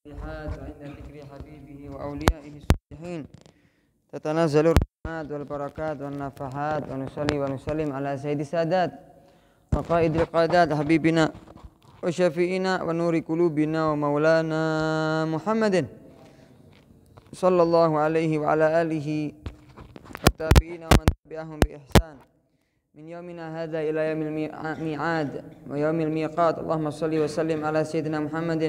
وعند ذكر حبيبه وأوليائه الصالحين تتنزل الرحمات والبركات والنفحات ونصلي ونسلم على سيد السادات وقائد القادات حبيبنا وشفيئنا ونور قلوبنا ومولانا محمد صلى الله عليه وعلى آله والتابعين ومن تبعهم بإحسان من يومنا هذا إلى يوم الميعاد ويوم الميقات. اللهم صل وسلم على سيدنا محمد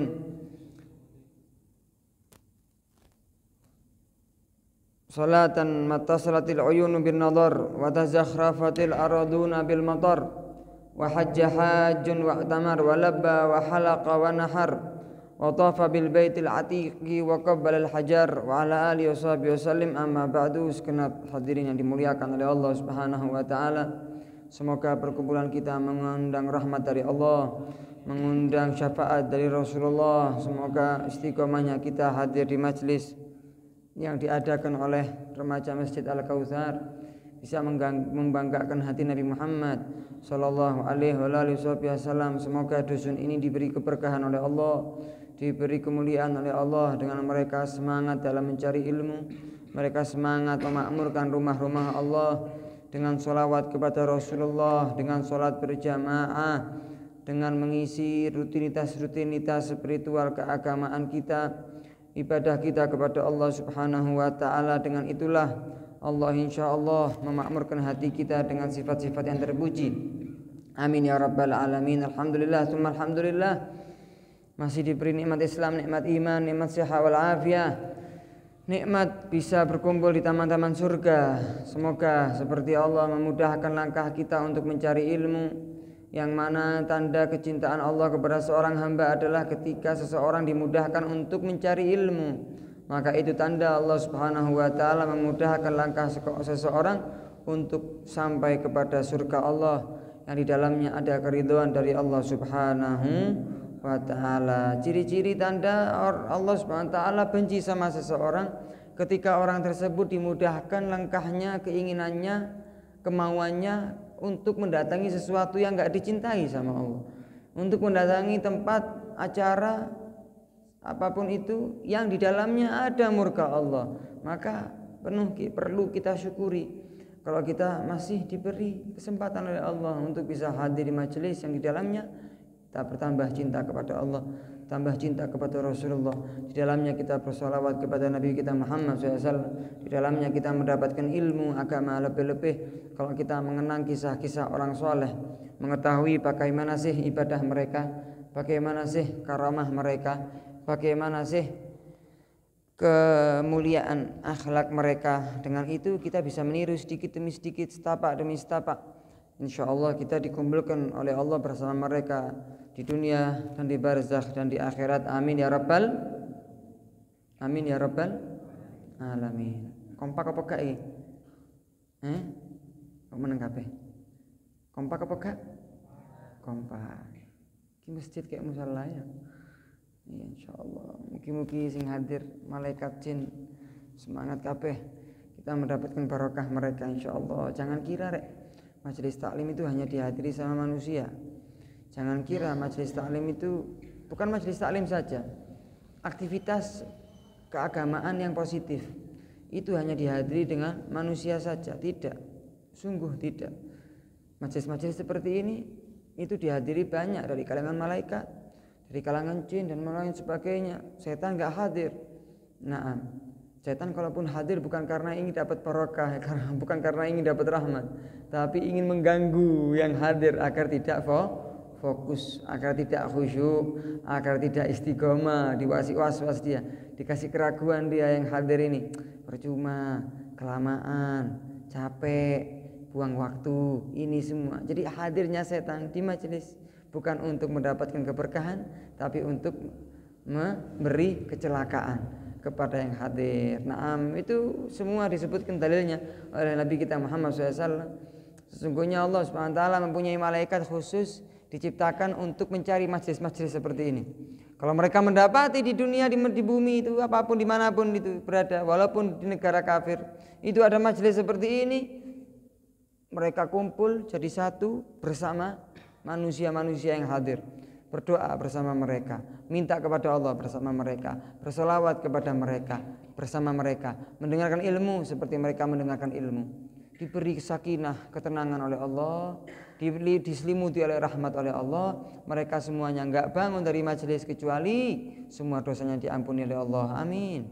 صلاة ما اتصلت العيون بالنظر وتزخرفت الأرضون بالمطر وحج حاج واعتمر ولبى وحلق ونحر وطاف بالبيت العتيق وقبل الحجر وعلى آله وصحبه وسلم. Amma ba'du. Segenap hadirin yang dimuliakan oleh Allah Subhanahu wa taala, semoga perkumpulan kita mengundang rahmat dari Allah, mengundang syafaat dari Rasulullah. Semoga istiqomahnya kita hadir di majlis yang diadakan oleh remaja Masjid Al-Kautsar bisa membanggakan hati Nabi Muhammad sallallahu alaihi wasallam. Semoga dusun ini diberi keberkahan oleh Allah, diberi kemuliaan oleh Allah dengan mereka semangat dalam mencari ilmu, mereka semangat memakmurkan rumah-rumah Allah dengan sholawat kepada Rasulullah, dengan sholat berjamaah, dengan mengisi rutinitas spiritual keagamaan kita, ibadah kita kepada Allah Subhanahu wa taala. Dengan itulah Allah insyaallah memakmurkan hati kita dengan sifat-sifat yang terpuji. Amin ya rabbal alamin. Alhamdulillah tsumma alhamdulillah, masih diberi nikmat Islam, nikmat iman, nikmat sehat wal afiah, nikmat bisa berkumpul di taman-taman surga. Semoga seperti Allah memudahkan langkah kita untuk mencari ilmu, yang mana tanda kecintaan Allah kepada seorang hamba adalah ketika seseorang dimudahkan untuk mencari ilmu. Maka itu tanda Allah Subhanahu wa taala memudahkan langkah seseorang untuk sampai kepada surga Allah yang di dalamnya ada keridhaan dari Allah Subhanahu wa taala. Ciri-ciri tanda Allah Subhanahu wa taala benci sama seseorang ketika orang tersebut dimudahkan langkahnya, keinginannya, kemauannya untuk mendatangi sesuatu yang enggak dicintai sama Allah, untuk mendatangi tempat acara apapun itu yang di dalamnya ada murka Allah. Maka perlu kita syukuri kalau kita masih diberi kesempatan oleh Allah untuk bisa hadir di majelis yang di dalamnya kita bertambah cinta kepada Allah, tambah cinta kepada Rasulullah. Di dalamnya kita bersolawat kepada Nabi kita Muhammad SAW. Di dalamnya kita mendapatkan ilmu agama lebih-lebih kalau kita mengenang kisah-kisah orang soleh, mengetahui bagaimana sih ibadah mereka, bagaimana sih karamah mereka, bagaimana sih kemuliaan akhlak mereka. Dengan itu kita bisa meniru sedikit demi sedikit, setapak demi setapak. InsyaAllah kita dikumpulkan oleh Allah bersama mereka di dunia dan di barzakh dan di akhirat. Amin ya rabbal alamin. Kompak apa gak iki? Kok meneng kabeh? Kompak apa gak? Kompak. Iki masjid kayak musala ya. Ya insyaallah. Mugi-mugi sing hadir malaikat jin semangat kabeh. Kita mendapatkan barokah mereka insyaallah. Jangan kira rek majelis taklim itu hanya dihadiri sama manusia. Jangan kira majelis taklim itu bukan majelis taklim saja. Aktivitas keagamaan yang positif itu hanya dihadiri dengan manusia saja. Tidak, sungguh tidak. Majelis-majelis seperti ini itu dihadiri banyak dari kalangan malaikat, dari kalangan jin dan lain sebagainya. Setan enggak hadir. Nah, setan kalaupun hadir bukan karena ingin dapat barokah, bukan karena ingin dapat rahmat, tapi ingin mengganggu yang hadir agar tidak fokus, agar tidak khusyuk, agar tidak istiqomah, was-was dia, dikasih keraguan dia yang hadir ini. Percuma, kelamaan, capek, buang waktu, ini semua. Jadi hadirnya setan di majelis bukan untuk mendapatkan keberkahan, tapi untuk memberi kecelakaan kepada yang hadir. Naam, itu semua disebutkan dalilnya oleh Nabi kita Muhammad SAW. Sesungguhnya Allah SWT mempunyai malaikat khusus diciptakan untuk mencari majlis-majlis seperti ini. Kalau mereka mendapati di dunia, di bumi itu, apapun dimanapun itu berada, walaupun di negara kafir itu ada majlis seperti ini, mereka kumpul jadi satu bersama manusia-manusia yang hadir. berdoa bersama mereka, minta kepada Allah bersama mereka, bersolawat kepada mereka bersama mereka, mendengarkan ilmu seperti mereka mendengarkan ilmu, diberi sakinah, ketenangan oleh Allah, diselimuti oleh rahmat oleh Allah. Mereka semuanya enggak bangun dari majelis kecuali semua dosanya diampuni oleh Allah. Amin.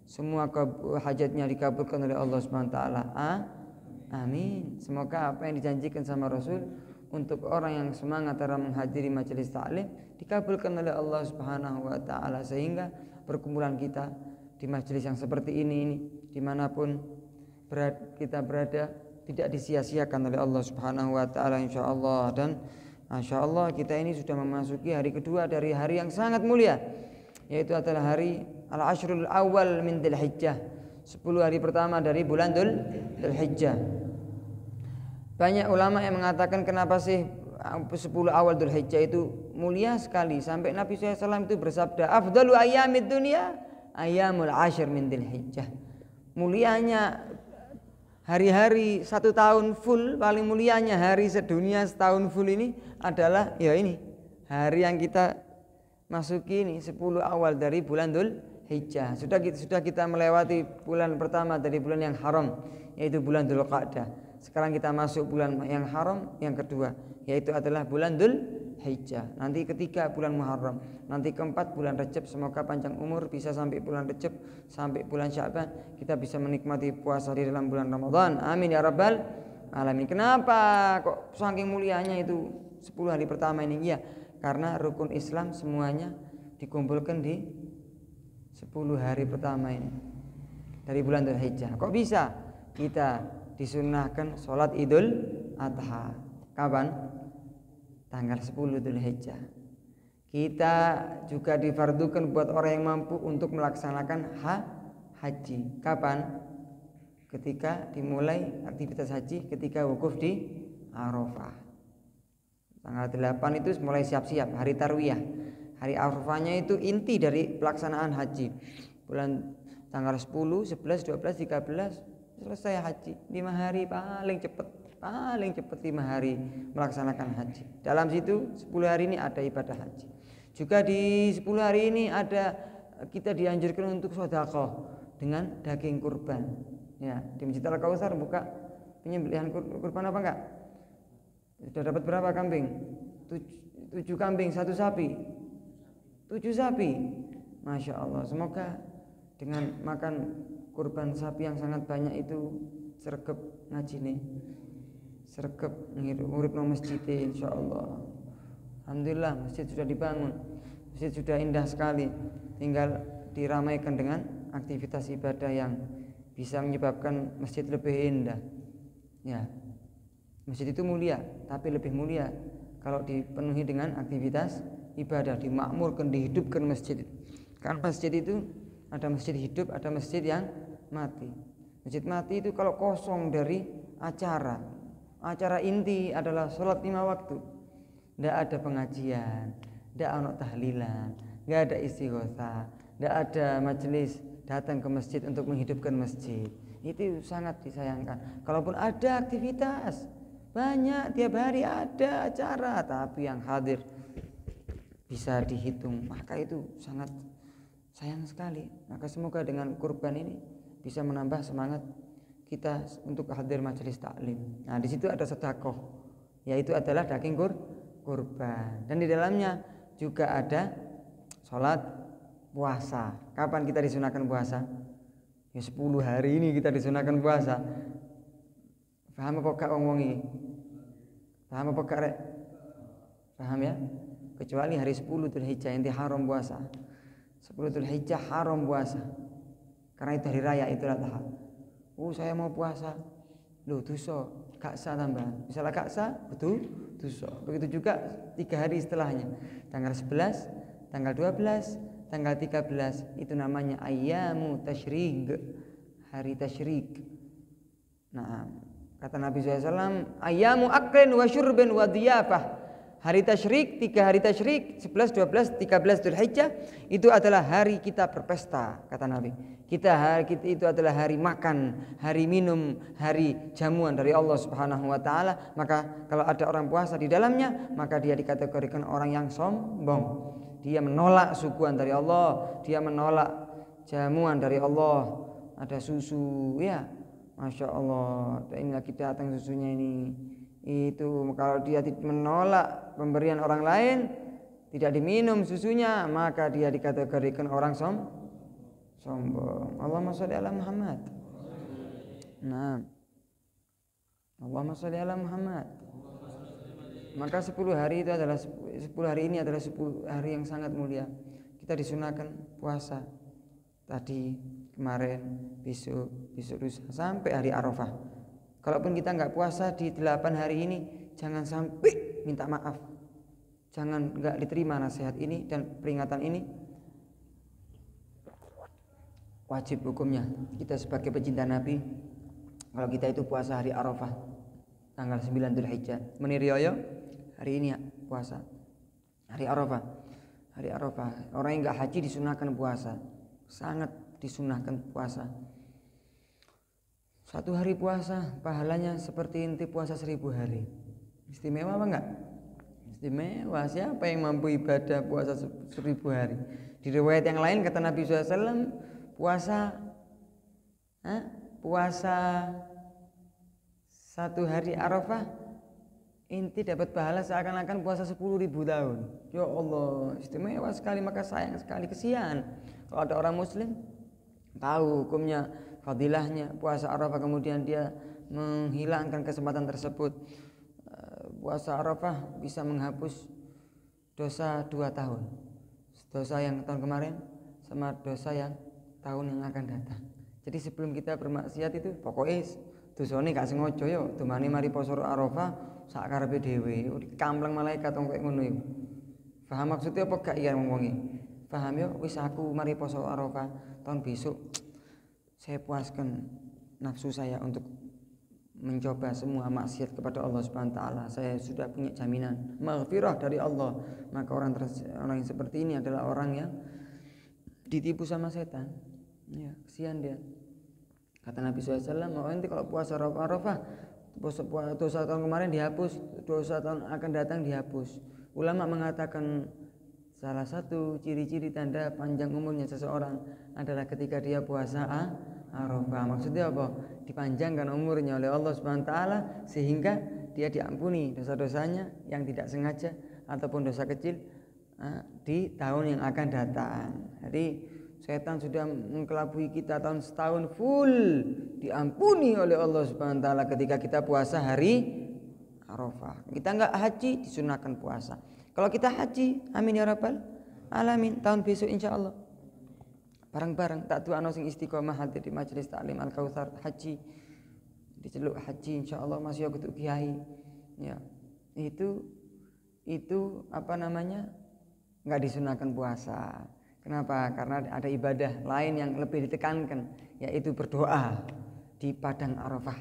Semua hajatnya dikabulkan oleh Allah Subhanahu wa taala. Amin. Semoga apa yang dijanjikan sama Rasul untuk orang yang semangat dalam menghadiri majelis taklim dikabulkan oleh Allah Subhanahu wa taala, sehingga perkumpulan kita di majelis yang seperti ini dimanapun kita berada tidak disia-siakan oleh Allah Subhanahu wa taala insyaallah. Dan insyaallah kita ini sudah memasuki hari kedua dari hari yang sangat mulia, yaitu adalah hari al-ashrul awal min Dzulhijjah, 10 hari pertama dari bulan Dzulhijjah. Banyak ulama yang mengatakan kenapa sih 10 awal Dzulhijjah itu mulia sekali, sampai Nabi SAW itu bersabda, afdalu ayyamid dunya ayyamul ashr min Dzulhijjah. Mulianya hari-hari 1 tahun full, paling mulianya hari sedunia setahun full ini adalah ya ini hari yang kita masuki ini 10 awal dari bulan Dzulhijjah. Sudah kita melewati bulan pertama dari bulan yang haram, yaitu bulan Dzulqa'dah. Sekarang kita masuk bulan yang haram yang kedua, yaitu adalah bulan Dzulhijjah. Nanti ketiga bulan Muharram, nanti keempat bulan Rajab. Semoga panjang umur bisa sampai bulan Rajab, sampai bulan Sya'ban, kita bisa menikmati puasa di dalam bulan Ramadan. Amin ya rabbal alamin. Kenapa kok saking mulianya itu 10 hari pertama ini? Ya, karena rukun Islam semuanya dikumpulkan di 10 hari pertama ini dari bulan Dzulhijjah. Kok bisa? Kita disunnahkan sholat Idul Adha. Kapan? Tanggal 10 Dzulhijjah. Kita juga difardukan buat orang yang mampu untuk melaksanakan haji. Kapan? Ketika dimulai aktivitas haji, ketika wukuf di Arafah. Tanggal 8 itu mulai siap-siap hari Tarwiyah. Hari Arafahnya itu inti dari pelaksanaan haji. Bulan tanggal 10, 11, 12, 13 selesai haji. 5 hari paling cepat 5 hari melaksanakan haji. Dalam situ 10 hari ini ada ibadah haji. Juga di 10 hari ini ada kita dianjurkan untuk sedekah dengan daging kurban. Ya, di Masjid Al-Kautsar buka penyembelihan kurban apa enggak? Sudah dapat berapa kambing? 7 kambing, 1 sapi. 7 sapi. Masya Allah. Semoga dengan makan kurban sapi yang sangat banyak itu sregep ngajine, sregep nguripno masjid insyaallah. Alhamdulillah masjid sudah dibangun, masjid sudah indah sekali, tinggal diramaikan dengan aktivitas ibadah yang bisa menyebabkan masjid lebih indah. Ya, masjid itu mulia, tapi lebih mulia kalau dipenuhi dengan aktivitas ibadah, dimakmurkan, dihidupkan masjid. Karena masjid itu ada masjid hidup, ada masjid yang mati. Masjid mati itu kalau kosong dari acara inti adalah sholat 5 waktu, tidak ada pengajian, tidak ada tahlilan, tidak ada istighosah, tidak ada majelis datang ke masjid untuk menghidupkan masjid. Itu sangat disayangkan. Kalaupun ada aktivitas banyak, tiap hari ada acara, tapi yang hadir bisa dihitung, maka itu sangat sayang sekali. Maka semoga dengan kurban ini bisa menambah semangat kita untuk hadir majelis taklim. Nah, di situ ada sedekah, yaitu adalah daging kurban. Dan di dalamnya juga ada sholat puasa. Kapan kita disunahkan puasa? Ya 10 hari ini kita disunahkan puasa. Paham apa gak wong iki? Paham apa gak rek? Paham ya? Kecuali hari 10 Dzulhijjah yang haram puasa. 10 Dzulhijjah haram puasa. Karena itu hari raya Idul Adha. Saya mau puasa. Loh, dosa, gak sah tambahan. Misalnya gak sah, betul, dosa. Begitu juga 3 hari setelahnya. Tanggal 11, tanggal 12, tanggal 13 itu namanya ayyamu tasyrik, hari tasyrik. Nah, kata Nabi SAW, ayyamu aklin wa syurbin wa diyafah, Hari tasyrik, 3 hari tasyrik, 11, 12, 13 Dzulhijjah itu adalah hari kita berpesta, kata Nabi. Kita itu adalah hari makan, hari minum, hari jamuan dari Allah Subhanahu wa taala. Maka kalau ada orang puasa di dalamnya, maka dia dikategorikan orang yang sombong. Dia menolak suguhan dari Allah, dia menolak jamuan dari Allah. Ada susu, ya, Masya Allah, ini lagi datang susunya ini. Itu kalau dia menolak pemberian orang lain, tidak diminum susunya, maka dia dikategorikan orang sombong. Allahumma sholli ala Muhammad. Nah, Allahumma sholli ala Muhammad. Maka 10 hari itu adalah 10 hari ini adalah 10 hari yang sangat mulia. Kita disunahkan puasa tadi, kemarin, besok lusa sampai hari Arafah. Kalaupun kita nggak puasa di 8 hari ini, jangan sampai minta maaf. Jangan nggak diterima nasihat ini dan peringatan ini. Wajib hukumnya kita sebagai pecinta Nabi, kalau kita itu puasa hari Arafah tanggal 9 Dzulhijjah, menirioyo hari ini ya, puasa hari Arafah. Hari Arafah, orang yang nggak haji disunahkan puasa, sangat disunahkan puasa. 1 hari puasa pahalanya seperti inti puasa 1000 hari. Istimewa apa enggak? Istimewa. Siapa yang mampu ibadah puasa 1000 hari? Di riwayat yang lain kata Nabi SAW, puasa 1 hari Arafah inti dapat pahala seakan-akan puasa 10.000 tahun. Ya Allah, istimewa sekali, maka sayang sekali, kesian kalau ada orang muslim tahu hukumnya, fadilahnya puasa Arafah, kemudian dia menghilangkan kesempatan tersebut. Puasa Arafah bisa menghapus dosa 2 tahun, dosa yang tahun kemarin sama dosa yang tahun yang akan datang. Jadi sebelum kita bermaksiat itu pokoknya dosane gak sengaja yo dumane mari poso Arafah sak karepe dhewe dikampleng malaikat wong koyo ngono iku. Paham maksudnya apa gak iya ngomongi? Paham yo, wis aku mari poso Arafah tahun besok saya puaskan nafsu saya untuk mencoba semua maksiat kepada Allah Subhanahu wa taala. Saya sudah punya jaminan maghfirah dari Allah. Maka orang yang seperti ini adalah orang yang ditipu sama setan. Ya, kesian dia. Kata Nabi SAW, mau nanti kalau puasa Arafah, dosa tahun kemarin dihapus, dosa tahun akan datang dihapus. Ulama mengatakan salah satu ciri-ciri tanda panjang umurnya seseorang adalah ketika dia puasa Arafah. Maksudnya apa? Dipanjangkan umurnya oleh Allah Subhanahu wa taala sehingga dia diampuni dosa-dosanya yang tidak sengaja ataupun dosa kecil di tahun yang akan datang. Jadi setan sudah mengkelabui kita tahun setahun full diampuni oleh Allah Subhanahu wa taala ketika kita puasa hari Arafah. Kita enggak haji disunahkan puasa. Kalau kita haji, amin ya rabbal alamin, tahun besok insyaallah bareng-bareng tak tuano sing istiqomah hadir di majelis taklim Al-Kautsar haji, diceluk haji insyaallah masih aku tuh kiai. Ya. Itu apa namanya? Enggak disunahkan puasa. Kenapa? Karena ada ibadah lain yang lebih ditekankan, yaitu berdoa di padang Arafah.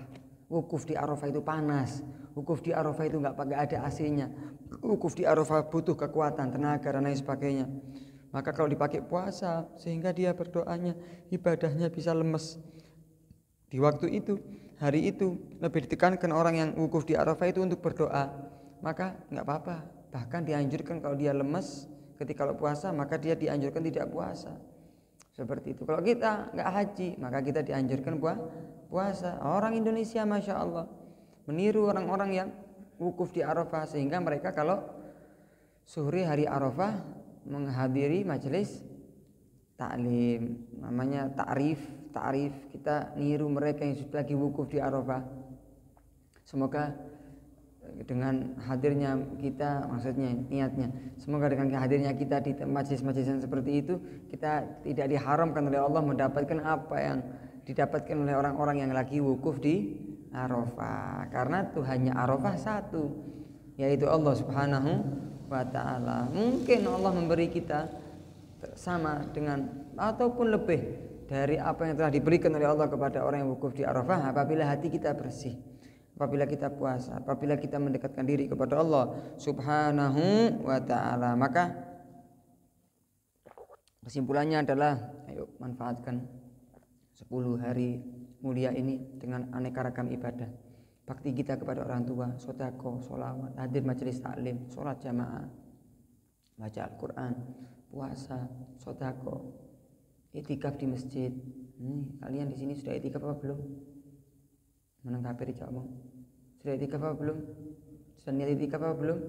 Wukuf di Arafah itu panas. Wukuf di Arafah itu enggak pakai ada AC-nya. Wukuf di Arafah butuh kekuatan, tenaga dan lain sebagainya. Maka kalau dipakai puasa sehingga dia berdoanya, ibadahnya bisa lemes. Di waktu itu, hari itu lebih ditekankan orang yang wukuf di Arafah itu untuk berdoa. Maka enggak apa-apa. Bahkan dianjurkan kalau dia lemes ketika kalau puasa, maka dia dianjurkan tidak puasa. Seperti itu. Kalau kita enggak haji, maka kita dianjurkan puasa. Orang Indonesia Masya Allah meniru orang-orang yang wukuf di Arafah, sehingga mereka kalau sore hari Arafah menghadiri majelis taklim, namanya ta'rif, kita niru mereka yang sudah lagi wukuf di Arafah. Semoga dengan hadirnya kita, maksudnya niatnya, semoga dengan hadirnya kita di majelis-majelis yang seperti itu, kita tidak diharamkan oleh Allah mendapatkan apa yang didapatkan oleh orang-orang yang lagi wukuf di Arafah. Karena Tuhannya Arafah satu, yaitu Allah Subhanahu wa ta'ala. Mungkin Allah memberi kita sama dengan ataupun lebih dari apa yang telah diberikan oleh Allah kepada orang yang wukuf di Arafah apabila hati kita bersih, apabila kita puasa, apabila kita mendekatkan diri kepada Allah Subhanahu wa ta'ala. Maka kesimpulannya adalah ayo manfaatkan 10 hari mulia ini dengan aneka ragam ibadah. Bakti kita kepada orang tua, sedekah, sholawat, hadir majelis taklim, sholat jamaah, baca Al-Quran, puasa, sedekah, itikaf di masjid. Kalian di sini sudah itikaf apa belum? Menang kafir jawab. Sudah itikaf apa belum? Sudah niat itikaf apa belum?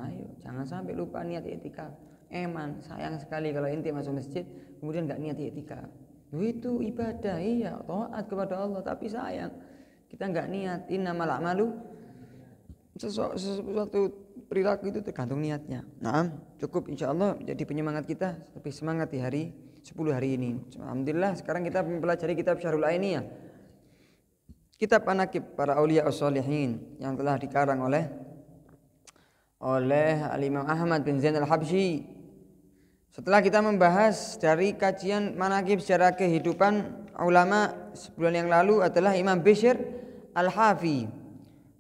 Ayo, jangan sampai lupa niat itikaf. Eman, sayang sekali kalau inti masuk masjid kemudian enggak niat itikaf. Itu ibadah, iya, taat kepada Allah, tapi sayang kita enggak niat. Innamal a'malu, sesuatu perilaku itu tergantung niatnya. Nah, cukup insyaallah jadi penyemangat kita, lebih semangat di hari 10 hari ini. Alhamdulillah sekarang kita mempelajari kitab Syarhul Ainiyah, kitab manaqib para auliya as-shalihin yang telah dikarang oleh Al-Imam Ahmad bin Zain al-Habsyi. Setelah kita membahas dari kajian manaqib secara kehidupan ulama sebulan yang lalu adalah Imam Bishr al-Hafi.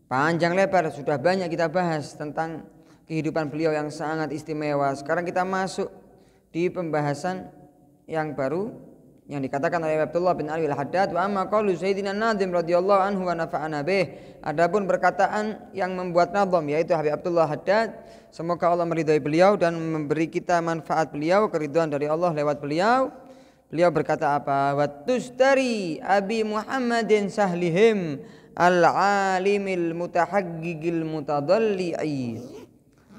Panjang lebar sudah banyak kita bahas tentang kehidupan beliau yang sangat istimewa. Sekarang kita masuk di pembahasan yang baru yang dikatakan oleh Abdullah bin Ali al-Haddad, wa amma qaulu Sayyidina Nadim radhiyallahu anhu wa nafa'ana bih. Adapun perkataan yang membuat nadham yaitu Habib Abdullah Haddad, semoga Allah meridhai beliau dan memberi kita manfaat beliau, keridhaan dari Allah lewat beliau. Beliau berkata apa? Wa tustari Abi Muhammadin sahlihim al-alimil mutahaggigil mutadalli'i.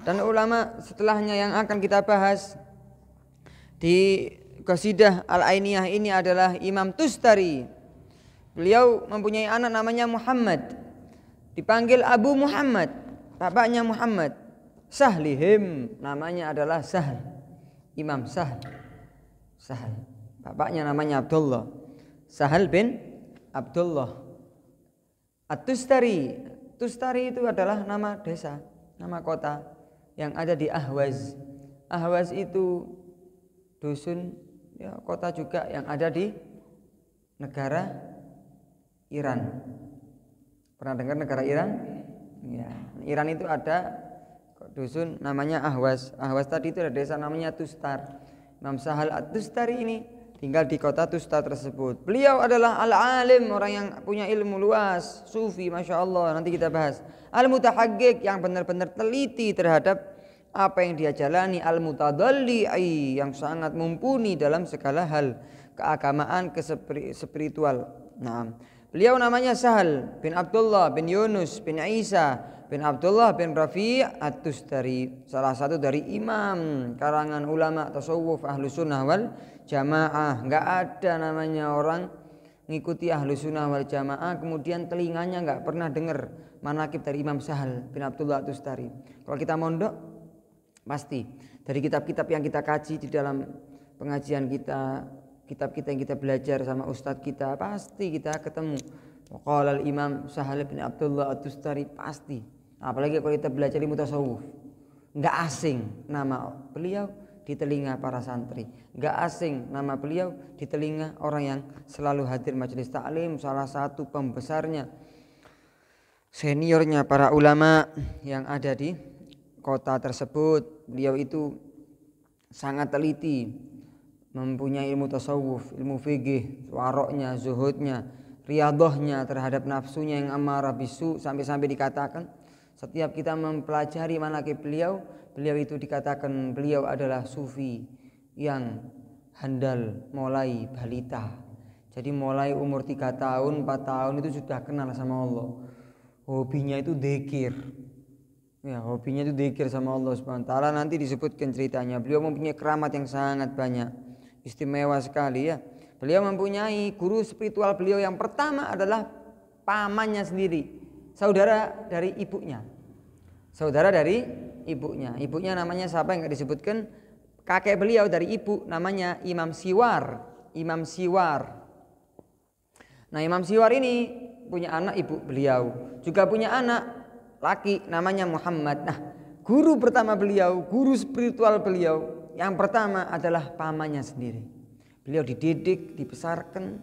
Dan ulama setelahnya yang akan kita bahas di Qasidah Al-Ainiyah ini adalah Imam Tustari. Beliau mempunyai anak namanya Muhammad, dipanggil Abu Muhammad, bapaknya Muhammad. Sahlihim, namanya adalah Sahl, Imam Sahl. Sahl, bapaknya namanya Abdullah, Sahal bin Abdullah. At-Tustari, Tustari itu adalah nama desa, nama kota yang ada di Ahwaz. Ahwaz itu dusun, ya, kota juga yang ada di negara Iran. Pernah dengar negara Iran? Ya, Iran itu ada dusun namanya Ahwaz. Ahwaz tadi itu ada desa namanya Tustar. Imam Sahal At-Tustari ini tinggal di kota Tustar tersebut. Beliau adalah al-alim, orang yang punya ilmu luas, sufi, masya Allah. Nanti kita bahas. Al-mutahaggiq, yang benar-benar teliti terhadap apa yang dia jalani, al-mutadalli'i, yang sangat mumpuni dalam segala hal keagamaan, spiritual. Nah, beliau namanya Sahal bin Abdullah bin Yunus bin Isa bin Abdullah bin Rafi' At-Tustari, salah satu dari imam karangan ulama tasawuf Ahlus Sunnah wal Jamaah. Enggak ada namanya orang ngikuti Ahlus Sunnah wal Jamaah kemudian telinganya enggak pernah dengar manaqib dari Imam Sahal bin Abdullah At-Tustari. Kalau kita mondok pasti dari kitab-kitab yang kita kaji di dalam pengajian kita, kitab kita yang kita belajar sama ustadz kita, pasti kita ketemu qala al-Imam Sahal bin Abdullah At-Tustari, pasti. Apalagi kalau kita belajar ilmu tasawuf, enggak asing nama beliau di telinga para santri, enggak asing nama beliau di telinga orang yang selalu hadir majelis taklim, salah satu pembesarnya, seniornya para ulama yang ada di kota tersebut. Beliau itu sangat teliti, mempunyai ilmu tasawuf, ilmu fikih, waroknya, zuhudnya, riyadhahnya terhadap nafsunya yang amarah bisu, sampai-sampai dikatakan setiap kita mempelajari manaqib beliau, beliau itu dikatakan beliau adalah sufi yang handal mulai balita. Jadi mulai umur 3 tahun, 4 tahun itu sudah kenal sama Allah. Hobinya itu dzikir. Ya, hobinya itu dzikir sama Allah Subhanahu wa taala. Nanti disebutkan ceritanya. Beliau mempunyai keramat yang sangat banyak, istimewa sekali ya. Beliau mempunyai guru spiritual beliau yang pertama adalah pamannya sendiri, saudara dari ibunya. Saudara dari ibunya. Ibunya namanya siapa yang enggak disebutkan. Kakek beliau dari ibu namanya Imam Siwar. Imam Siwar. Nah, Imam Siwar ini punya anak ibu beliau, juga punya anak laki namanya Muhammad. Nah, guru pertama beliau, guru spiritual beliau yang pertama adalah pamannya sendiri. Beliau dididik, dibesarkan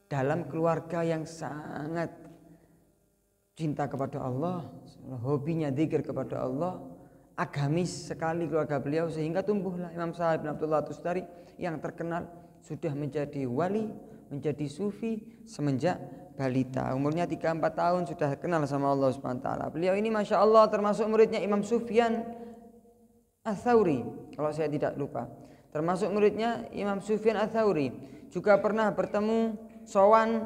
dalam keluarga yang sangat cinta kepada Allah, hobinya zikir kepada Allah, agamis sekali keluarga beliau, sehingga tumbuhlah Imam Sahal bin Abdullah Tustari yang terkenal sudah menjadi wali, menjadi sufi semenjak balita. Umurnya 3-4 tahun sudah kenal sama Allah Subhanahu wa taala. Beliau ini Masya Allah termasuk muridnya Imam Sufyan Ats-Tsauri kalau saya tidak lupa. Termasuk muridnya Imam Sufyan Ats-Tsauri. Juga pernah bertemu sowan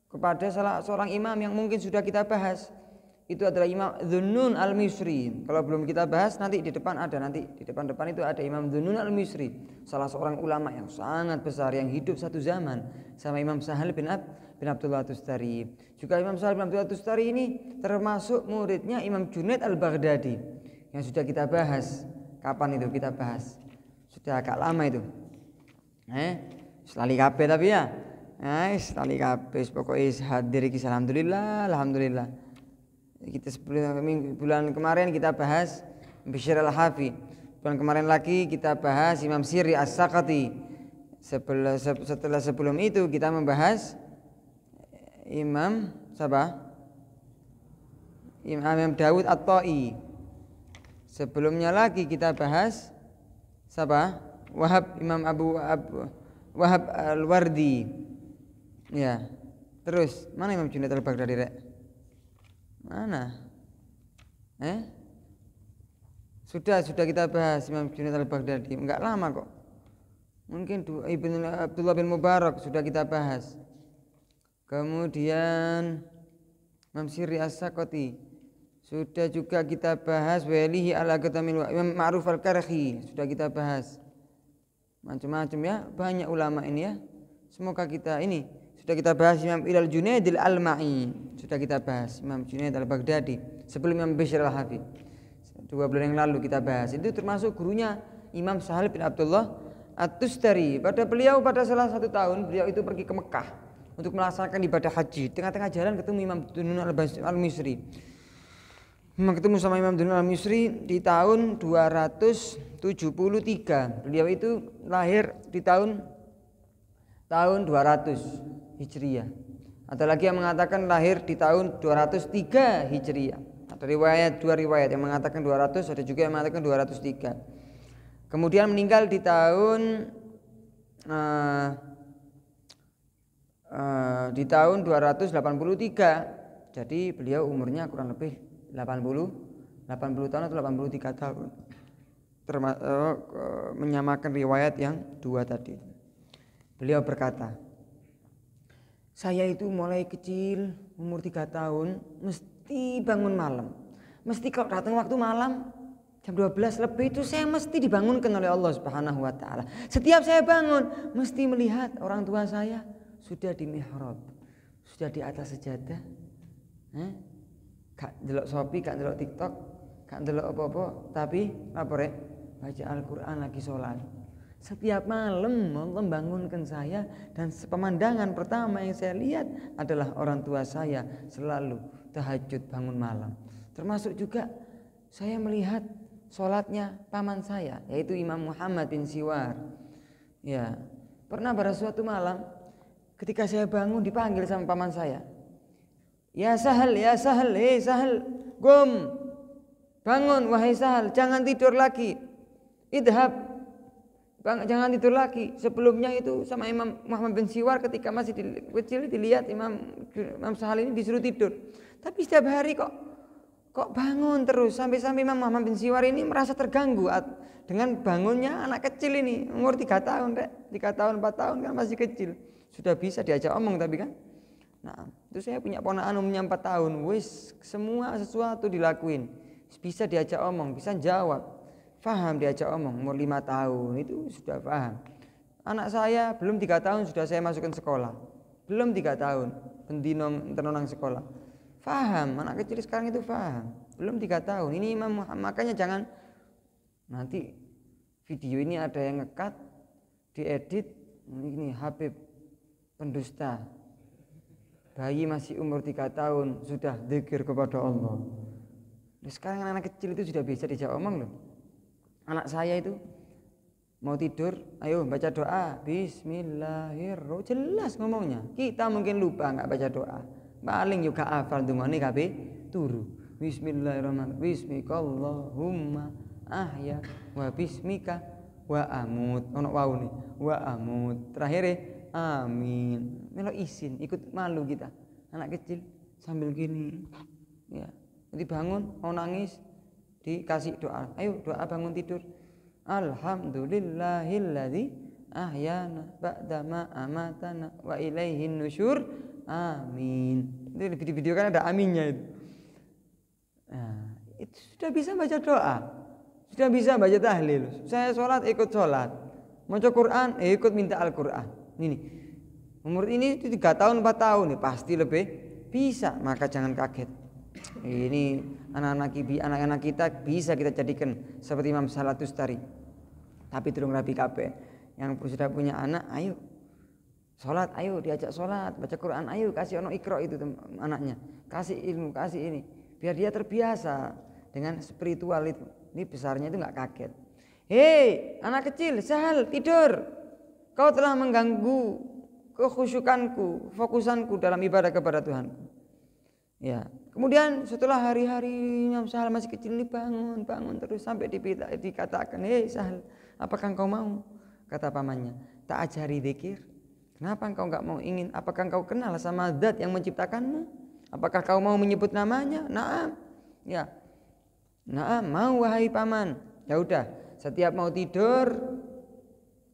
kepada salah seorang imam yang mungkin sudah kita bahas. Itu adalah Imam Dzunnun Al-Misri. Kalau belum kita bahas nanti di depan ada, nanti di depan itu ada Imam Dzunnun Al-Misri, salah seorang ulama yang sangat besar yang hidup satu zaman sama Imam Sahal bin Abdullah Tustari. Juga Imam Sahal bin Abdullah Tustari ini termasuk muridnya Imam Junaid Al-Baghdadi yang sudah kita bahas. Kapan itu kita bahas? Sudah agak lama itu. Selali kabeh tapi ya. Selali kabeh pokoknya hadir iki alhamdulillah. Kita bulan kemarin kita bahas Bishr Al-Hafi. Bulan kemarin lagi kita bahas Imam Sirri As-Saqati. Setelah sebelum itu kita membahas Imam siapa? Imam Dawud At-Ta'i. Sebelumnya lagi kita bahas siapa? Imam Abu Wahab Al-Wardi. Ya. Terus mana Imam Junaid Al-Baghdadi rek? Mana? Sudah kita bahas Imam Junaid Al-Baghdadi. Enggak lama kok. Mungkin Ibnu Abdullah bin Mubarak sudah kita bahas. Kemudian Imam Sirri As-Saqati sudah juga kita bahas. Walihi Al-Aghatamil Imam Ma'ruf Al-Karhi sudah kita bahas. Macam-macam ya, banyak ulama ini ya. Semoga kita ini sudah kita bahas Imam Ilal Junaid Al-Ma'i, sudah kita bahas Imam Junaid Al-Baghdadi sebelum Imam Bishr Al-Hafi. 2 bulan yang lalu kita bahas. Itu termasuk gurunya Imam Sahal bin Abdullah At-Tustari. Pada salah satu tahun beliau itu pergi ke Mekah untuk melaksanakan ibadah haji. Tengah-tengah jalan ketemu Imam Dzunnun Al-Misri. Ketemu sama Imam Dzunnun Al-Misri di tahun 273. Beliau itu lahir di tahun 200 Hijriah. Ada lagi yang mengatakan lahir di tahun 203 Hijriah. Ada dua riwayat yang mengatakan 200, ada juga yang mengatakan 203. Kemudian meninggal di tahun 283. Jadi beliau umurnya kurang lebih 80 tahun atau 83 tahun. Menyamakan riwayat yang 2 tadi. Beliau berkata, saya itu mulai kecil umur 3 tahun mesti bangun malam. Mesti kalau datang waktu malam jam 12 lebih itu saya mesti dibangunkan oleh Allah Subhanahu wa taala. Setiap saya bangun mesti melihat orang tua saya sudah di mihrab, sudah di atas sajadah. Gak ndelok Shopee, gak ndelok TikTok, gak ndelok apa-apa, tapi apa rek? Baca Al-Qur'an lagi sholat. Setiap malam Allah membangunkan saya, dan pemandangan pertama yang saya lihat adalah orang tua saya selalu tahajud bangun malam. Termasuk juga saya melihat sholatnya paman saya, yaitu Imam Muhammad bin Siwar. Ya, pernah pada suatu malam ketika saya bangun dipanggil sama paman saya. Ya Sahal, hei Sahal, gum, bangun wahai Sahal, jangan tidur lagi. Idhab, jangan tidur lagi. Sebelumnya itu sama Imam Muhammad bin Siwar ketika masih kecil dilihat Imam Sahal ini disuruh tidur. Tapi setiap hari kok bangun terus, sampai Imam Muhammad bin Siwar ini merasa terganggu dengan bangunnya anak kecil ini. Umur 3 tahun, 3 tahun 4 tahun kan masih kecil. Sudah bisa diajak omong tapi kan. Nah, itu saya punya ponakan umurnya 4 tahun. Wis semua sesuatu dilakuin. Bisa diajak omong, bisa jawab. Faham diajak omong, umur 5 tahun itu sudah paham. Anak saya belum 3 tahun sudah saya masukkan sekolah. Belum 3 tahun, pentinong sekolah. Faham, anak kecil sekarang itu faham. Belum 3 tahun, ini Imam Muhammad. Makanya jangan nanti video ini ada yang ngekat, diedit, ini Habib pendusta. Bayi masih umur 3 tahun sudah zikir kepada Allah. Nah, sekarang anak kecil itu sudah bisa diajak omong loh. Anak saya itu mau tidur, ayo baca doa, Bismillahirrahmanirrahim, jelas ngomongnya. Kita mungkin lupa nggak baca doa, paling juga hafal dungane kabeh turu. Bismillahirrahmanirrahim. Bismikallahumma ahya wa bismika wa amut. Ono waune wa amut. Terakhir amin. Melo isin ikut malu kita. Anak kecil sambil gini. Ya. Nanti bangun mau nangis dikasih doa. Ayo doa bangun tidur. Alhamdulillahilladzi ahyana ba'dama amatana wa ilaihin nusyur. Amin. Itu di video kan ada aminnya itu. Nah, itu sudah bisa baca doa. Sudah bisa baca tahlil. Saya sholat ikut sholat. Baca Quran ikut minta Al-Quran. Ini umur ini 3 tahun 4 tahun nih pasti lebih bisa. Maka jangan kaget. Ini anak-anak kita bisa kita jadikan seperti Imam Salatus Tari. Tapi turun rapi kabeh. Yang sudah punya anak, ayo sholat, ayo diajak sholat, baca Quran, ayo kasih ono ikro itu anaknya, kasih ilmu, kasih ini, biar dia terbiasa dengan spiritual itu. Ini besarnya itu nggak kaget. Hei anak kecil, Sahal tidur, kau telah mengganggu kekhusyukanku, fokusanku dalam ibadah kepada Tuhanku. Ya, kemudian setelah hari-hari Imam Sahal masih kecil ini bangun terus sampai dikatakan, hei Sahal, apakah engkau mau? Kata pamannya, tak ajari zikir. Kenapa engkau enggak mau ingin? Apakah engkau kenal sama zat yang menciptakanmu? Apakah kau mau menyebut namanya? Naam. Ya. Naam, mau wahai paman. Ya udah, setiap mau tidur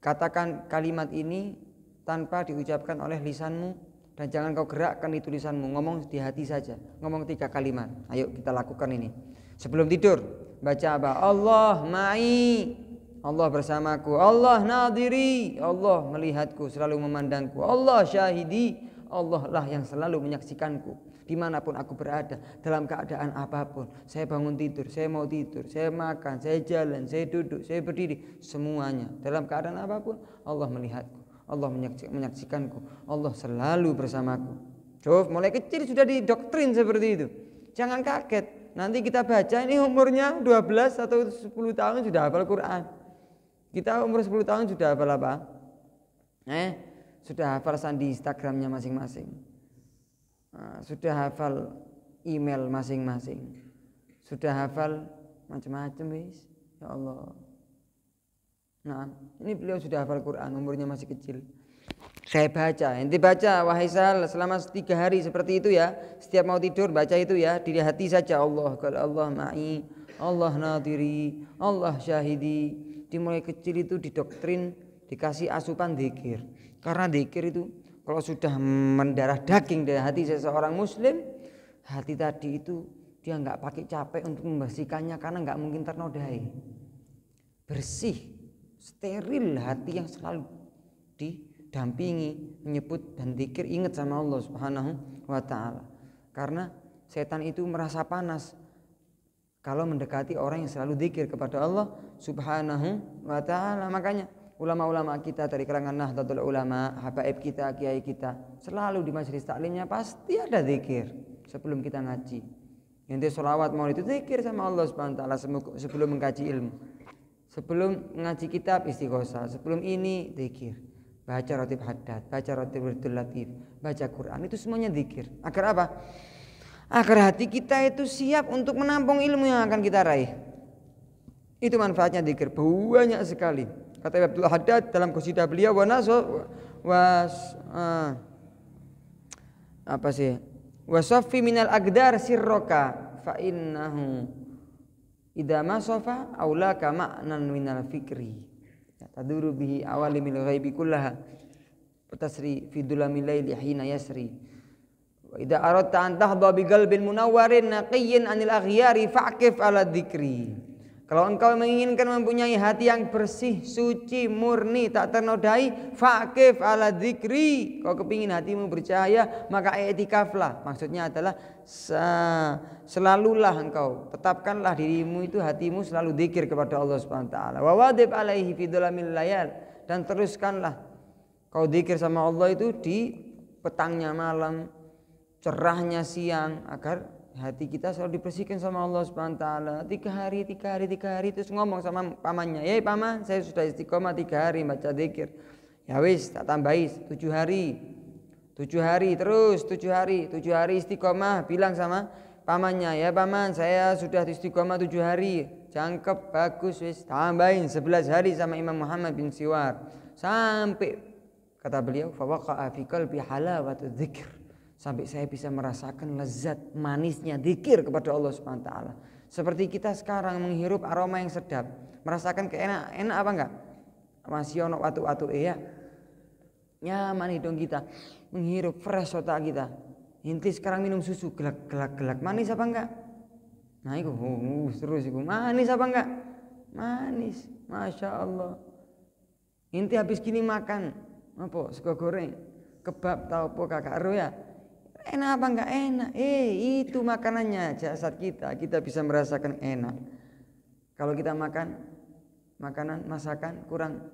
katakan kalimat ini tanpa diucapkan oleh lisanmu dan jangan kau gerakkan itu lisanmu, ngomong di hati saja. Ngomong 3 kalimat. Ayo kita lakukan ini. Sebelum tidur baca apa? Allah ma'i. Allah bersamaku, Allah nadiri, Allah melihatku, selalu memandangku, Allah syahidi, Allah lah yang selalu menyaksikanku dimanapun aku berada, dalam keadaan apapun. Saya bangun tidur, saya mau tidur, saya makan, saya jalan, saya duduk, saya berdiri, semuanya dalam keadaan apapun Allah melihatku, Allah menyaksikanku, Allah selalu bersamaku. Coba mulai kecil sudah didoktrin seperti itu. Jangan kaget, nanti kita baca ini umurnya 12 atau 10 tahun sudah hafal Quran. Kita umur 10 tahun sudah hafal apa? Sudah hafal sandi Instagramnya masing-masing. Sudah hafal email masing-masing. Sudah hafal macam-macam wis. Ya Allah. Nah, ini beliau sudah hafal Quran, umurnya masih kecil. Saya baca, ente baca wahai Sal selama 3 hari seperti itu ya. Setiap mau tidur baca itu ya, di hati saja Allah, kalau Allah ma'i, Allah nadiri, Allah syahidi. Dimulai kecil itu didoktrin, dikasih asupan zikir. Karena zikir itu kalau sudah mendarah daging dari hati seseorang muslim, hati tadi itu dia nggak pakai capek untuk membersihkannya karena nggak mungkin ternodai. Bersih, steril hati yang selalu didampingi, menyebut dan zikir, ingat sama Allah Subhanahu wa taala. Karena setan itu merasa panas kalau mendekati orang yang selalu zikir kepada Allah Subhanahu wa taala. Makanya ulama-ulama kita dari kalangan Nahdlatul Ulama, habaib kita, kiai kita, selalu di majelis taklimnya pasti ada zikir sebelum kita ngaji. Nanti sholawat maulid itu zikir sama Allah Subhanahu wa taala sebelum mengkaji ilmu. Sebelum ngaji kitab istighosah, sebelum ini zikir. Baca rotib haddad, baca rotib wirdul latif, baca Quran, itu semuanya zikir. Agar apa? Agar hati kita itu siap untuk menampung ilmu yang akan kita raih. Itu manfaatnya zikir, banyak sekali. Kata Abdul Haddad dalam qasidah beliau, wasaffi minal agdar sirroka fa innahu idza masafa aulaka ma'nan minal fikri taduru bihi awalimil ghaibi kullaha tasri fi dulamil laili hina yasri. Wa idza aradta an tahdha bi qalbin munawwarin naqiyyin anil aghyari fa'kif ala dzikri. Kalau engkau menginginkan mempunyai hati yang bersih, suci, murni, tak ternodai, fa'kif ala dzikri. Kau kepingin hatimu bercahaya, maka i'tikaflah. Maksudnya adalah selalulah engkau tetapkanlah dirimu itu, hatimu selalu dzikir kepada Allah Subhanahu wa taala. Wa wadib alaihi fi dhulamil layal, dan teruskanlah kau dzikir sama Allah itu di petangnya malam, cerahnya siang, agar hati kita selalu dibersihkan sama Allah Subhanahu wa taala. 3 hari terus ngomong sama pamannya, "Ya paman, saya sudah istiqomah 3 hari baca zikir." Ya wis, tak tambahi 7 hari. 7 hari terus, 7 hari istiqomah, bilang sama pamannya, ya paman saya sudah istiqomah 7 hari, cangkep, bagus, wis tambahin 11 hari sama Imam Muhammad bin Siwar. Sampai kata beliau, fawaqa'a fi qalbi halawatu dzikr, sampai saya bisa merasakan lezat manisnya zikir kepada Allah Subhanahu wa taala. Seperti kita sekarang menghirup aroma yang sedap, merasakan enak apa enggak? Masih ono watu-watu ya. Nyaman hidung kita, menghirup fresh otak kita. Inti sekarang minum susu gelak, manis apa enggak? Nah itu terus itu manis apa enggak? Manis, masya Allah. Inti habis gini makan apa? Sego goreng, kebab tau apa kakak ro ya? Enak apa enggak enak? Itu makanannya jasad kita bisa merasakan enak. Kalau kita makan makanan masakan kurang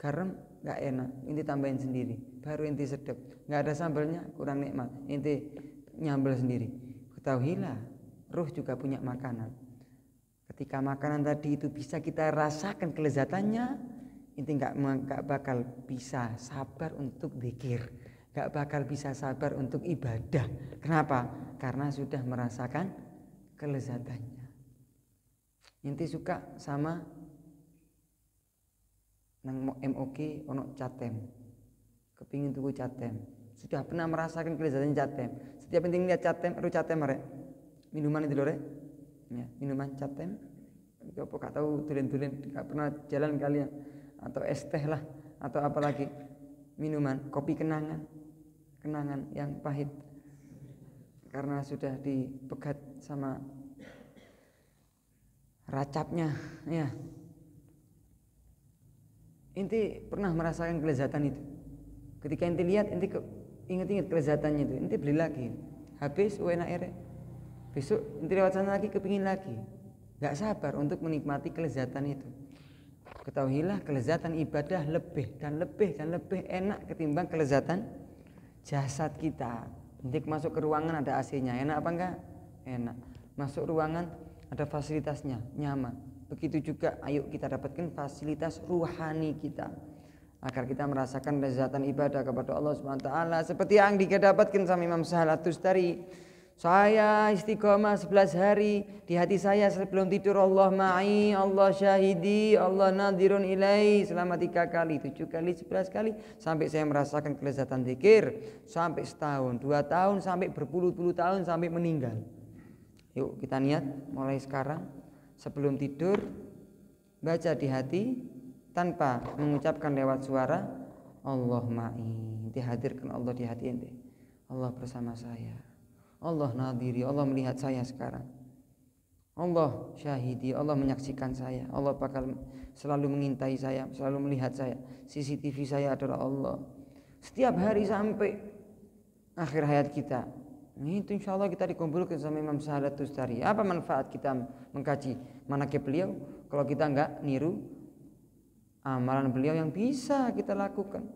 garam, nggak enak, inti tambahin sendiri, baru inti sedap. Nggak ada sambalnya, kurang nikmat, inti nyambel sendiri. Ketahuilah, ruh juga punya makanan. Ketika makanan tadi itu bisa kita rasakan kelezatannya, inti nggak bakal bisa sabar untuk zikir, nggak bakal bisa sabar untuk ibadah. Kenapa? Karena sudah merasakan kelezatannya. Inti suka sama nang MOK ono catem, kepingin tuku catem, sudah pernah merasakan kelezatan catem. Setiap penting lihat catem, catem merek minuman itu lho ya, minuman catem. Apa gak tahu tulen-tulen, gak pernah jalan kalian, atau es teh lah, atau apalagi minuman kopi kenangan yang pahit karena sudah dipegat sama racapnya ya. Inti pernah merasakan kelezatan itu. Ketika inti lihat, inti ingat kelezatannya itu, inti beli lagi. Habis enak ere. Besok inti lewat sana lagi, kepingin lagi. Gak sabar untuk menikmati kelezatan itu. Ketahuilah kelezatan ibadah lebih enak ketimbang kelezatan jasad kita. Inti masuk ke ruangan ada AC-nya, enak apa enggak? Enak. Masuk ruangan ada fasilitasnya, nyaman. Begitu juga ayo kita dapatkan fasilitas ruhani kita agar kita merasakan lezatan ibadah kepada Allah Subhanahu wa taala seperti yang didapatkan sama Imam Sahal At-Tustari. Saya istiqomah 11 hari, di hati saya sebelum tidur Allah ma'i, Allah syahidi, Allah nadirun ilai selama 3 kali, 7 kali, 11 kali sampai saya merasakan kelezatan zikir sampai setahun, 2 tahun, sampai berpuluh-puluh tahun, sampai meninggal. Yuk kita niat mulai sekarang. Sebelum tidur baca di hati tanpa mengucapkan lewat suara Allah ma'i, dihadirkan Allah di hati ente. Allah bersama saya, Allah nadiri, Allah melihat saya sekarang, Allah syahidi, Allah menyaksikan saya, Allah bakal selalu mengintai saya, selalu melihat saya, CCTV saya adalah Allah. Setiap hari sampai akhir hayat kita. Itu insya Allah kita dikumpulkan sama Imam Sahal At-Tustari. Apa manfaat kita mengkaji manaqib beliau kalau kita enggak niru amalan beliau yang bisa kita lakukan.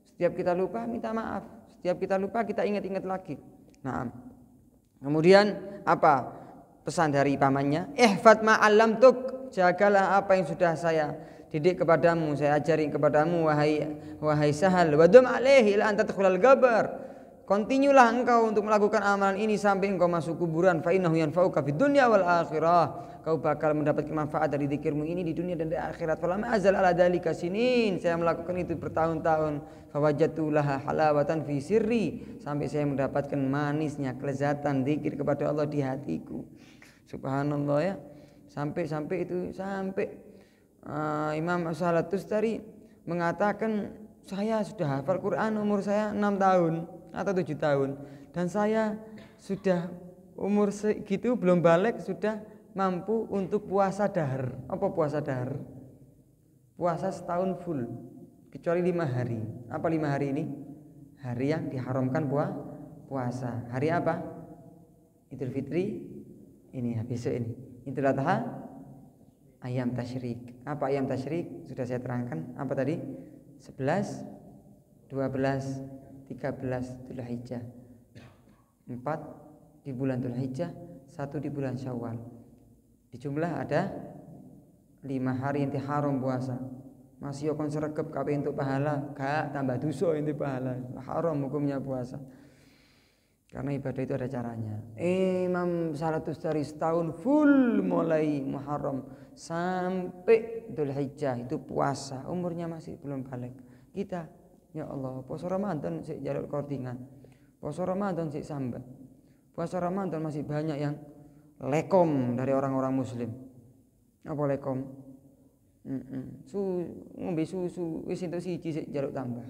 Setiap kita lupa minta maaf, setiap kita lupa kita ingat-ingat lagi. Nah, kemudian apa pesan dari pamannya? Ihfad ma 'allamtuk, jagalah apa yang sudah saya didik kepadamu, saya ajari kepadamu wahai Sahal, wadum alaihi ila an tadkhulal gabar. Kontinulah engkau untuk melakukan amalan ini sampai engkau masuk kuburan. Fa innahu yanfa'uka fid dunya wal akhirah. Kau bakal mendapatkan manfaat dari zikirmu ini di dunia dan di akhirat. Falam azal ala dzalika sinin. Saya melakukan itu bertahun-tahun. Fawajadtu laha halawatan fi sirri. Sampai saya mendapatkan manisnya kelezatan zikir kepada Allah di hatiku. Subhanallah ya. Sampai Imam Sahal At-Tustari mengatakan, saya sudah hafal Quran umur saya 6 tahun atau 7 tahun, dan saya sudah umur segitu belum balik sudah mampu untuk puasa dahar. Apa puasa dahar? Puasa setahun full kecuali 5 hari. Apa 5 hari ini? Hari yang diharamkan puasa. Hari apa? Idul Fitri ini ya, besok ini. Idul Adha, ayam tasyrik. Apa ayam tasyrik? Sudah saya terangkan. Apa tadi? 11, 12, 13 Dzulhijjah, 4 di bulan Dzulhijjah, 1 di bulan Syawal. Di jumlah ada 5 hari yang haram puasa. Masih yo kon sregep kabeh entuk pahala, gak tambah dosa entuk pahala. Haram hukumnya puasa. Karena ibadah itu ada caranya. Imam Salatus dari setahun full mulai Muharram sampai Dzulhijjah itu puasa, umurnya masih belum balik. Kita, ya Allah, puasa Ramadan sik jaluk kortingan. Puasa Ramadan sik sambat. Puasa Ramadan masih banyak yang lekom dari orang-orang muslim. Apa lekom? Ngombe susu wis entuk siji sik jaluk tambah.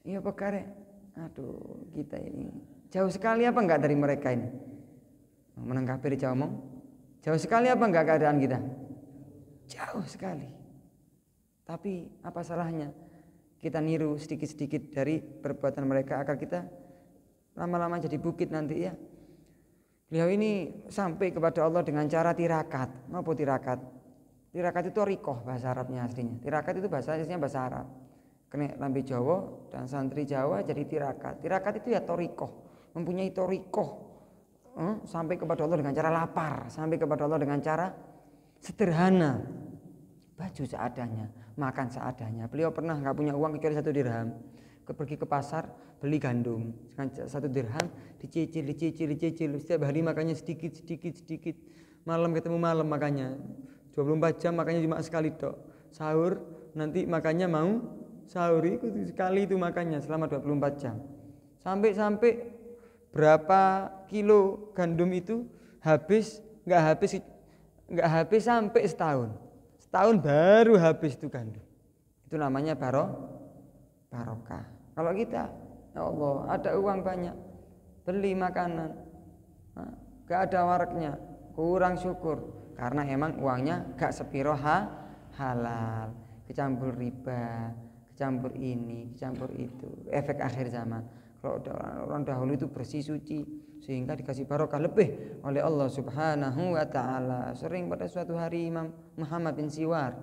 Iya perkara. Aduh, kita ini jauh sekali apa enggak dari mereka ini? Menang kafir jauh omong. Jauh sekali apa enggak keadaan kita? Jauh sekali. Tapi apa salahnya kita niru sedikit-sedikit dari perbuatan mereka agar kita lama-lama jadi bukit nanti ya. Beliau ini sampai kepada Allah dengan cara tirakat. Apa tirakat? Tirakat itu rikoh bahasa Arabnya aslinya. Tirakat itu aslinya bahasa Arab. Kena lambe Jawa dan santri Jawa jadi tirakat. Tirakat itu ya torikoh, mempunyai torikoh sampai kepada Allah dengan cara lapar, sampai kepada Allah dengan cara sederhana, baju seadanya, makan seadanya. Beliau pernah nggak punya uang kecuali 1 dirham, pergi ke pasar beli gandum dengan 1 dirham, dicicil, setiap hari makannya sedikit, malam ketemu malam makannya, 24 jam makannya cuma sekali tok, sahur nanti makannya mau sahur itu sekali itu makannya selama 24 jam. Sampai berapa kilo gandum itu habis enggak habis sampai setahun. Setahun baru habis itu gandum. Itu namanya barokah. Kalau kita, ya Allah, ada uang banyak, beli makanan, enggak ada waraknya, kurang syukur karena emang uangnya enggak sepiro halal, kecampur riba, kecampur ini, kecampur itu, efek akhir zaman. Kalau orang dahulu itu bersih suci sehingga dikasih barokah lebih oleh Allah Subhanahu wa taala. Sering pada suatu hari Imam Muhammad bin Siwar,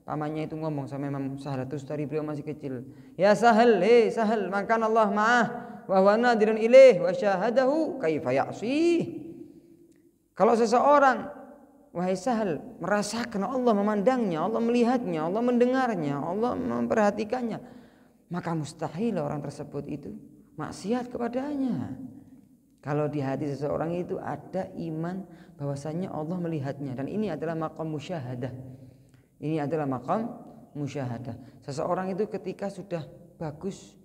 pamannya itu ngomong sama Imam Sahal Tustari, beliau masih kecil. Ya Sahal, Sahal, makan Allah ma'ah wa huwa nadirun ilaih wa syahadahu kaifa ya'sih. Kalau seseorang, wahai Sahal, merasakan Allah memandangnya, Allah melihatnya, Allah mendengarnya, Allah memperhatikannya, maka mustahil orang tersebut itu maksiat kepadanya. Kalau di hati seseorang itu ada iman bahwasanya Allah melihatnya, dan ini adalah maqam musyahadah. Ini adalah maqam musyahadah. Seseorang itu ketika sudah bagus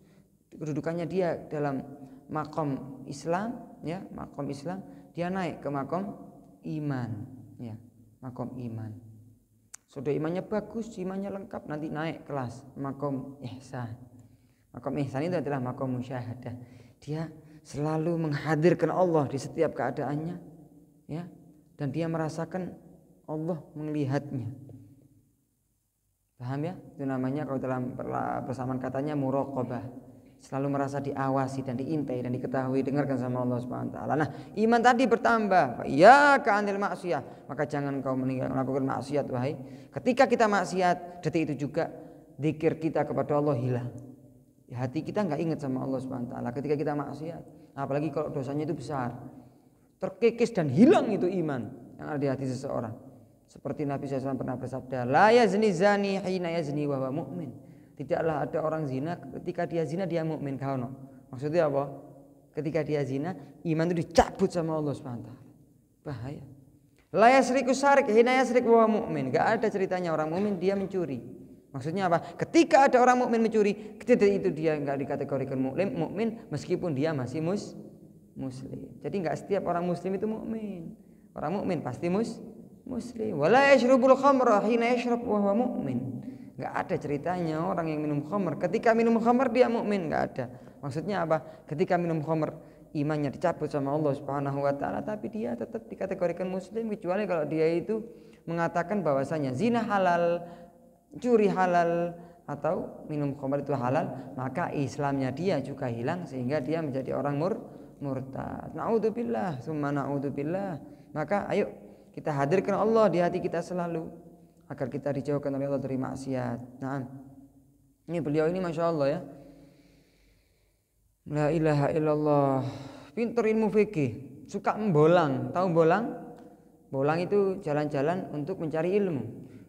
kedudukannya dia dalam maqam Islam, ya, maqam Islam, dia naik ke maqam iman. Ya, makom iman. Sudah imannya bagus, imannya lengkap, nanti naik kelas makom ihsan. Makom ihsan itu adalah makom musyahadah. Dia selalu menghadirkan Allah di setiap keadaannya, ya, dan dia merasakan Allah melihatnya. Paham ya? Itu namanya kalau dalam persamaan katanya muraqabah. Selalu merasa diawasi dan diintai dan diketahui, dengarkan sama Allah Subhanahu wa taala. Nah, iman tadi bertambah. Ya ka'anil maksiyah. Maka jangan kau melakukan maksiat wahai. Ketika kita maksiat, detik itu juga zikir kita kepada Allah hilang. Hati kita enggak ingat sama Allah Subhanahu wa taala ketika kita maksiat. Apalagi kalau dosanya itu besar. Terkikis dan hilang itu iman yang ada di hati seseorang. Seperti Nabi SAW pernah bersabda, la yazni zani hina yazni wa huwa mu'min. Tidaklah ada orang zina ketika dia zina dia mukmin. Maksudnya apa? Ketika dia zina, iman itu dicabut sama Allah Subhanahu wa taala. Bahaya. La yasriku sarik hina yasrik wa mu'min. Enggak ada ceritanya orang mukmin dia mencuri. Maksudnya apa? Ketika ada orang mukmin mencuri, ketika itu dia enggak dikategorikan mukmin meskipun dia masih muslim. Jadi enggak setiap orang muslim itu mukmin. Orang mukmin pasti muslim. Wala yashrubul khamra hina yashrab wa huwa mu'min. Enggak ada ceritanya orang yang minum khamr ketika minum khamr dia mukmin, enggak ada. Maksudnya apa? Ketika minum khamr imannya dicabut sama Allah Subhanahu wa taala, tapi dia tetap dikategorikan muslim kecuali kalau dia itu mengatakan bahwasanya zina halal, curi halal atau minum khamr itu halal, maka Islamnya dia juga hilang sehingga dia menjadi orang murtad. Naudzubillah, summa naudzubillah. Maka ayo kita hadirkan Allah di hati kita selalu agar kita dijauhkan oleh Allah dari maksiat. Nah, ini beliau ini masya Allah ya, la ilaha illallah, pintar ilmu fikih, suka membolang. Tahu bolang? Bolang itu jalan-jalan untuk mencari ilmu.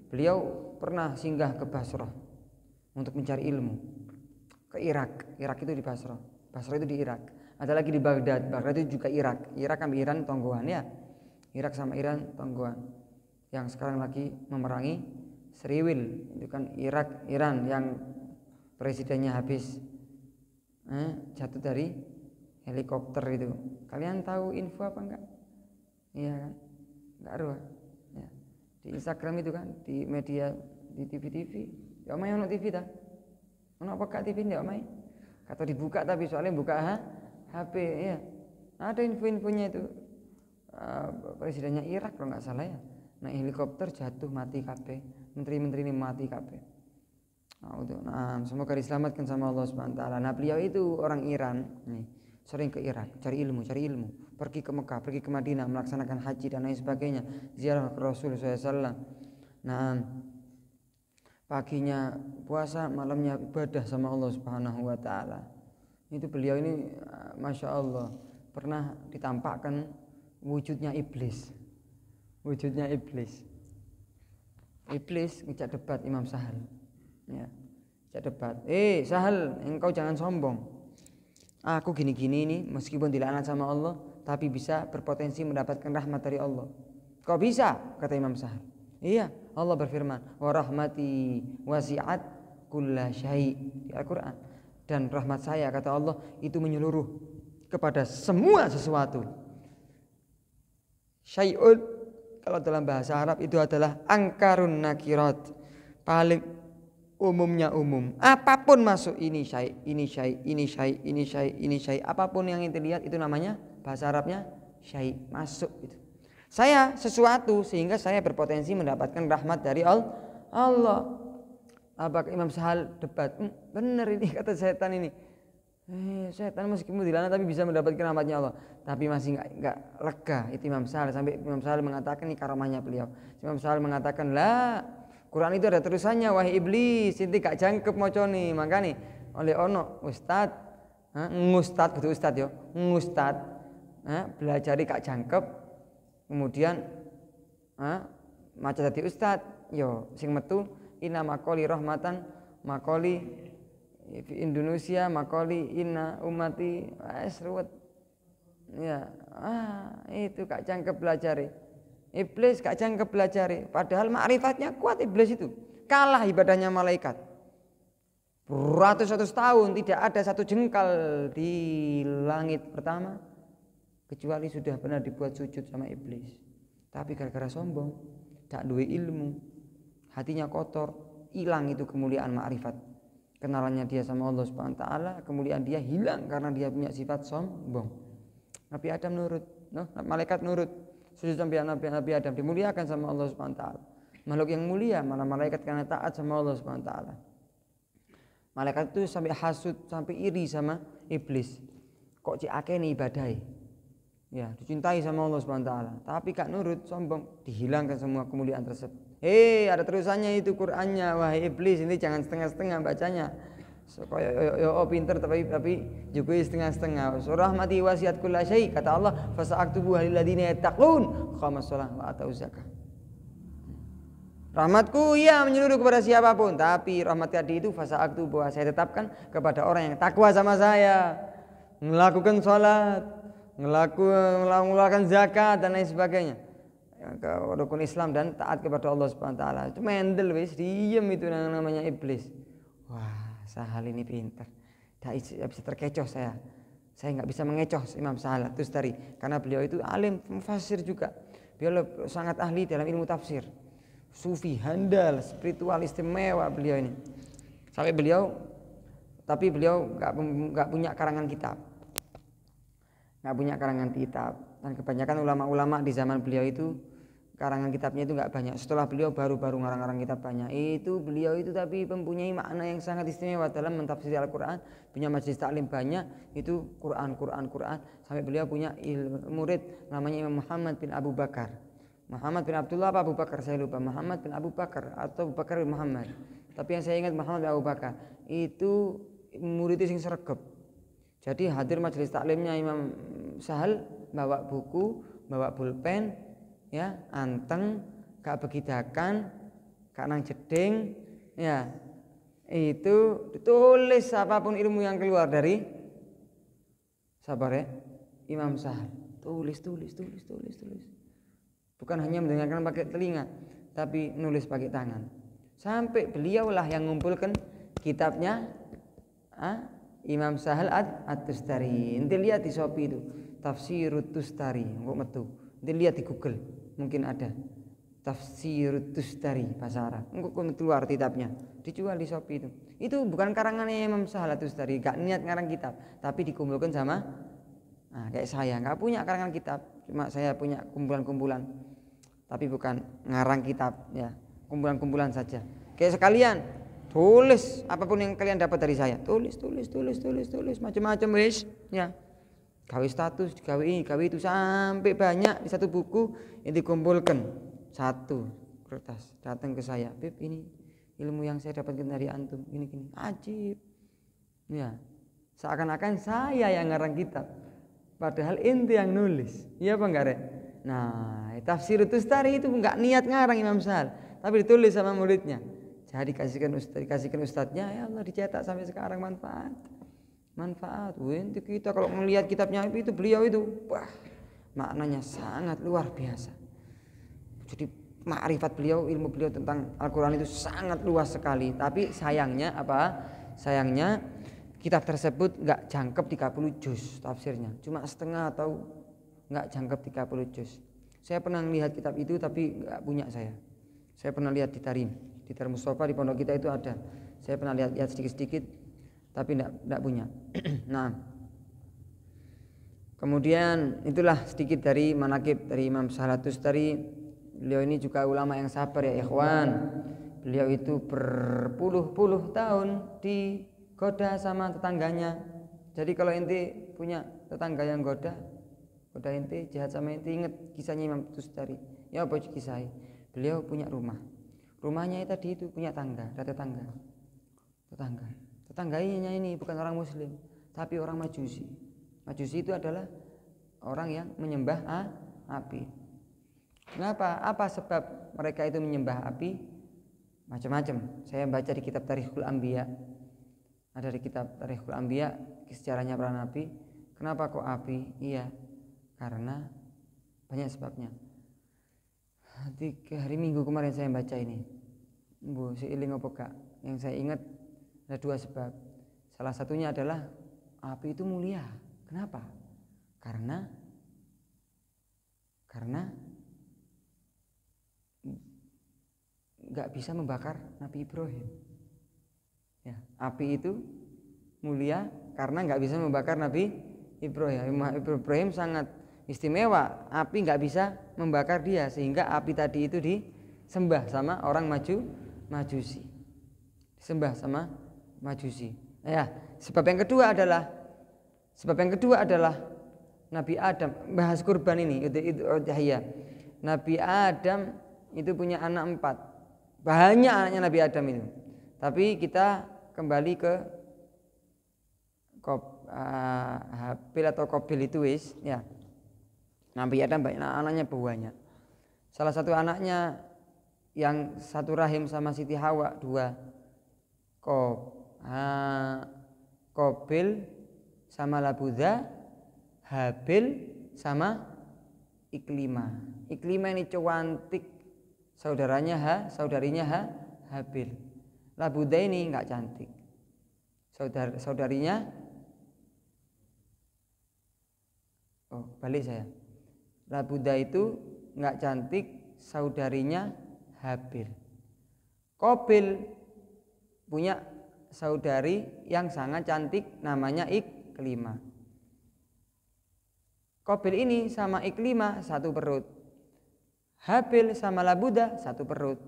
Beliau pernah singgah ke Basrah untuk mencari ilmu, ke Irak. Irak itu di Basrah, Basrah itu di Irak. Ada lagi di Baghdad, Baghdad itu juga Irak. Irak sama Iran tonggoan ya. Irak sama Iran tonggoan. Yang sekarang lagi memerangi Seriwil, itu kan Irak, Iran yang presidennya habis jatuh dari helikopter itu. Kalian tahu info apa enggak? Iya kan? Enggak ada. Ya. Di Instagram itu kan, di media, di TV-TV. Ya omai ono TV dah. Ono apa kak TV ndak omai? Kata dibuka tapi soalnya buka HP ya. Ada info-infonya itu. Presidennya Irak kalau nggak salah ya. Naik helikopter jatuh mati kabeh. Menteri-menteri ini mati kabeh. Nah, semoga diselamatkan sama Allah Subhanahu wa taala. Nah, beliau itu orang Iran nih, sering ke Irak cari ilmu, pergi ke Mekah, pergi ke Madinah melaksanakan haji dan lain sebagainya, ziarah ke Rasul SAW. Nah, paginya puasa, malamnya ibadah sama Allah Subhanahu wa taala. Itu beliau ini Masya Allah pernah ditampakkan wujudnya iblis. Wujudnya iblis. Iblis ngejak debat Imam Sahal. Ya, ngejak debat. Sahal, engkau jangan sombong. Aku gini-gini ini meskipun dilaknat sama Allah, tapi bisa berpotensi mendapatkan rahmat dari Allah. Kok bisa? Kata Imam Sahal. Iya, Allah berfirman, wa rahmati wasi'at kulla syai' di Al-Quran. Dan rahmat saya, kata Allah, itu menyeluruh kepada semua sesuatu. Syai'un, kalau dalam bahasa Arab itu adalah angkarun nakirat, paling umumnya umum. Apapun masuk, ini syai', ini syai', ini syai', ini syai', ini syai'. Apapun yang ente lihat itu namanya bahasa Arabnya syai', masuk itu. Saya sesuatu sehingga saya berpotensi mendapatkan rahmat dari Allah. Apakah Imam Sahal debat? Benar ini kata setan ini. Setan meskipun dilaknat tapi bisa mendapatkan rahmatnya Allah. Tapi masih enggak lega itu Imam Sahal, sampai Imam Sahal mengatakan ini karamahnya beliau. Imam Sahal mengatakan, "La, Quran itu ada terusannya, wahai iblis, inti gak jangkep mocone." Makanya oleh ono ustad, ngustad betul ustad yo, ngustad, belajari gak jangkep, kemudian maca dadi ustad, yo sing metu inna makoli rahmatan makoli di Indonesia makoli inna umati ruwet ya. Itu gak jangkep belajari. Iblis gak jangkep belajari, padahal ma'rifatnya kuat. Iblis itu kalah ibadahnya malaikat beratus-ratus tahun, tidak ada satu jengkal di langit pertama kecuali sudah pernah dibuat sujud sama iblis. Tapi gara-gara sombong, tak duwe ilmu, hatinya kotor, hilang itu kemuliaan ma'rifat, kenalannya dia sama Allah Subhanahu wa taala, kemuliaan dia hilang karena dia punya sifat sombong. Nabi Adam nurut, malaikat nurut, sujud sampai Nabi Adam, dimuliakan sama Allah Subhanahu wa taala. Makhluk yang mulia, mana malaikat karena taat sama Allah Subhanahu wa taala. Malaikat itu sampai hasud, sampai iri sama iblis. Kok cik akeh nih ibadai? Ya, dicintai sama Allah Subhanahu wa taala, tapi gak nurut, sombong, dihilangkan semua kemuliaan tersebut. Ada terusannya itu Qur'annya, wahai iblis, ini jangan setengah-setengah bacanya. Pinter tapi juga setengah-setengah. Surah mati wasiat kulla syai', kata Allah, fasa'aktubu lil ladzina yattaqun qamas shalah wa atuz zakah. Rahmatku ya menyeluruh kepada siapapun, tapi rahmat tadi itu fasa'aktubu, saya tetapkan kepada orang yang takwa sama saya, melakukan salat, melakukan zakat dan lain sebagainya, ke rukun Islam dan taat kepada Allah Subhanahu wa taala. Itu mendel wis, diem itu namanya iblis. Wah, Sahal ini pintar. Tidak bisa terkecoh saya nggak bisa mengecoh Imam Sahal Tustari karena beliau itu alim mufassir juga. Beliau sangat ahli dalam ilmu tafsir. Sufi, handal, spiritual istimewa beliau ini. Tapi beliau nggak punya karangan kitab. Dan kebanyakan ulama-ulama di zaman beliau itu karangan kitabnya itu nggak banyak. Setelah beliau baru ngarang-ngarang kitab banyak. Itu beliau itu tapi mempunyai makna yang sangat istimewa dalam mentafsir Al-Quran. Punya majelis taklim banyak, itu Quran. Sampai beliau punya murid namanya Imam Muhammad bin Abu Bakar. Muhammad bin Abdullah apa Abu Bakar saya lupa. Muhammad bin Abu Bakar atau Abu Bakar bin Muhammad. Tapi yang saya ingat Muhammad bin Abu Bakar. Itu muridnya sing sregep. Jadi hadir majelis taklimnya Imam Sahal bawa buku, bawa pulpen, ya, anteng, gak begidakan, gak nang jeding, ya itu ditulis apapun ilmu yang keluar dari sabar ya Imam Sahal. Tulis. Bukan hanya mendengarkan pakai telinga, tapi nulis pakai tangan. Sampai beliaulah yang mengumpulkan kitabnya Imam Sahal At-Tustari. Nanti lihat di Shopee itu, Tafsirut Tustari. Kok metu. Nanti lihat di Google, mungkin ada. Tafsirut Tustari bahasa Arab. Engko keluar kitabnya, dijual di Shopee itu. Itu bukan karangannya Imam Sahal At-Tustari, gak niat ngarang kitab, tapi dikumpulkan sama kayak saya, gak punya karangan kitab, cuma saya punya kumpulan-kumpulan. Tapi bukan ngarang kitab ya, kumpulan-kumpulan saja. Kayak sekalian tulis apapun yang kalian dapat dari saya. Tulis macam-macam wis ya. Gawe status, gawe itu sampai banyak di satu buku yang dikumpulkan. Satu kertas datang ke saya, Beb, ini ilmu yang saya dapatkan dari antum, gini ajib ya, seakan-akan saya yang ngarang kitab padahal ente yang nulis, iya apa enggak Rek? Nah Tafsir Tustari itu enggak niat ngarang Imam Sahal, tapi ditulis sama muridnya, jadi dikasihkan ustadznya, ya Allah dicetak sampai sekarang manfaat. Ente kita kalau melihat kitabnya itu beliau itu, wah maknanya sangat luar biasa. Jadi makrifat beliau, ilmu beliau tentang Al-Quran itu sangat luas sekali. Tapi sayangnya apa? Sayangnya kitab tersebut nggak jangkep 30 juz tafsirnya, cuma setengah atau nggak jangkep 30 juz. Saya pernah melihat kitab itu tapi nggak punya saya. Saya pernah lihat di Tar Mustafa di pondok kita itu ada. Saya pernah lihat sedikit-sedikit tapi nggak punya. Nah, kemudian itulah sedikit dari manaqib dari Imam Sahal At-Tustari. Beliau ini juga ulama yang sabar ya ikhwan. Beliau itu berpuluh-puluh tahun digoda sama tetangganya. Jadi kalau ente punya tetangga yang goda ente, jahat sama ente, ingat kisahnya Imam Tustari. Ya apa kisahnya? Beliau punya rumah. Rumahnya tadi itu punya tangga, ada tetangga. Tetangganya ini bukan orang muslim, tapi orang Majusi. Majusi itu adalah orang yang menyembah api. Kenapa? Apa sebab mereka itu menyembah api? Macam-macam. Saya baca di kitab Tarikhul Anbiya. Ada di kitab Tarikhul Anbiya sejarahnya para nabi. Kenapa kok api? Iya, karena banyak sebabnya. Hari Minggu kemarin saya baca ini. Bu, seiling apa gak? Yang saya ingat ada 2 sebab. Salah satunya adalah api itu mulia. Kenapa? Karena nggak bisa membakar Nabi Ibrahim. Ya, api itu mulia karena nggak bisa membakar Nabi Ibrahim. Ibrahim sangat istimewa. Api nggak bisa membakar dia, sehingga api tadi itu disembah sama orang Majusi. Disembah sama Majusi. Ya, sebab yang kedua adalah Nabi Adam. Bahas kurban ini itu Nabi Adam itu punya anak 4. Banyak anaknya Nabi Adam itu. Tapi kita kembali ke Habil atau Qabil itu wis ya. Nabi Adam banyak anaknya banyak. Salah satu anaknya yang satu rahim sama Siti Hawa 2. Qabil sama Labudha, Habil sama Iklimah. Iklimah ini cantik, saudarinya Habil. Labudha ini enggak cantik. Saudarinya balik saya. Labudha itu enggak cantik, saudarinya Habil. Qabil punya saudari yang sangat cantik, namanya Iklimah. Qabil ini sama Iklimah satu perut. Habil sama Labudha satu perut.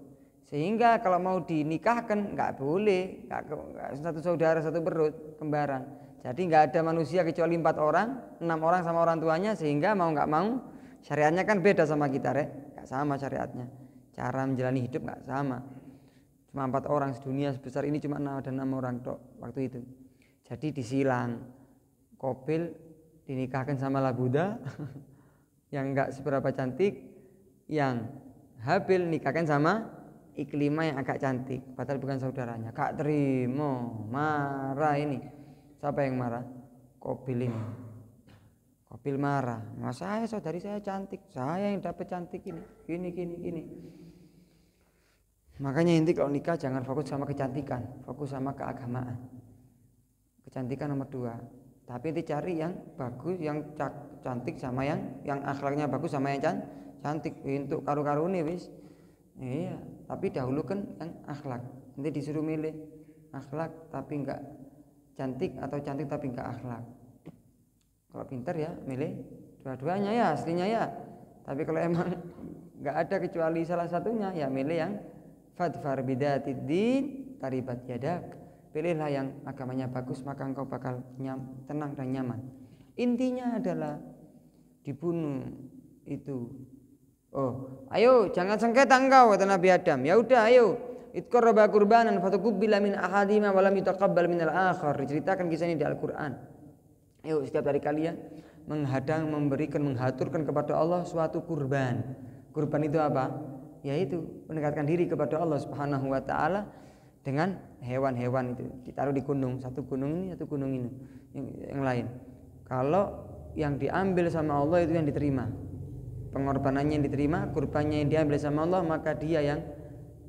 Sehingga kalau mau dinikahkan nggak boleh, nggak satu saudara satu perut, kembaran. Jadi nggak ada manusia kecuali 4 orang, 6 orang sama orang tuanya, sehingga mau nggak mau syariatnya kan beda sama kita, nggak sama syariatnya. Cara menjalani hidup nggak sama. Cuma 4 orang sedunia sebesar ini cuma ada 6 orang tok waktu itu. Jadi disilang. Qabil dinikahkan sama Labudha yang nggak seberapa cantik, yang Habil nikahkan sama Iklimah yang agak cantik, padahal bukan saudaranya. Gak terima, marah ini. Siapa yang marah? Qabil ini. Qabil marah. Nah, saya saudari saya cantik, saya yang dapat cantik ini. Gini. Makanya inti kalau nikah jangan fokus sama kecantikan, fokus sama keagamaan. Kecantikan nomor 2. Tapi inti cari yang bagus, yang cantik sama yang akhlaknya bagus sama yang cantik. Untuk karu-karune wis. Iya, tapi dahulu kan yang akhlak. Nanti disuruh milih akhlak tapi enggak cantik atau cantik tapi enggak akhlak. Kalau pintar ya milih dua-duanya ya, aslinya ya. Tapi kalau emang enggak ada kecuali salah satunya ya milih yang fadfar bidatid din taribat yadak. Pilihlah yang agamanya bagus maka engkau bakal tenang dan nyaman. Intinya adalah dibunuh itu. Oh, ayo jangan sengketa engkau kata Nabi Adam. Ya udah ayo. Itqarraba qurbanan fatuqbila min ahadima wa lam yutaqabbal minal akhar. Diceritakan kisah ini di Al-Qur'an. Ayo setiap dari kalian menghaturkan kepada Allah suatu kurban. Kurban itu apa? Yaitu mendekatkan diri kepada Allah Subhanahu wa taala dengan hewan-hewan itu. Ditaruh di gunung, satu gunung ini, satu gunung ini. Yang lain. Kalau yang diambil sama Allah itu yang diterima. Pengorbanannya yang diterima, kurbannya yang diambil sama Allah, maka dia yang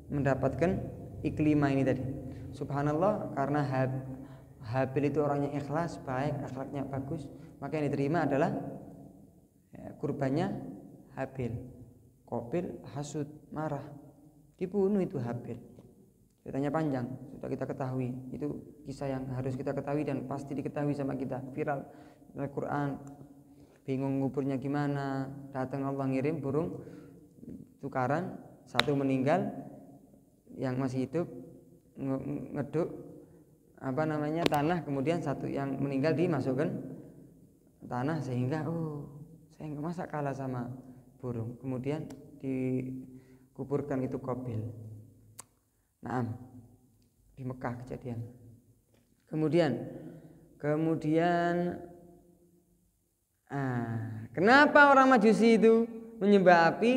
mendapatkan iklimah ini tadi. Subhanallah, karena Habil itu orangnya ikhlas, baik, akhlaknya bagus, maka yang diterima adalah kurbannya Habil. Qabil hasud, marah, dibunuh itu Habil. Ceritanya panjang, sudah kita ketahui. Itu kisah yang harus kita ketahui dan pasti diketahui sama kita, viral dalam Al-Quran. Bingung nguburnya gimana, datang Allah ngirim burung tukaran, satu meninggal, yang masih hidup ngeduk tanah, kemudian satu yang meninggal dimasukkan tanah sehingga saya nggak masa kalah sama burung. Kemudian dikuburkan itu Qabil. Naam, di Mekah kejadian. Kemudian kenapa orang Majusi itu menyembah api?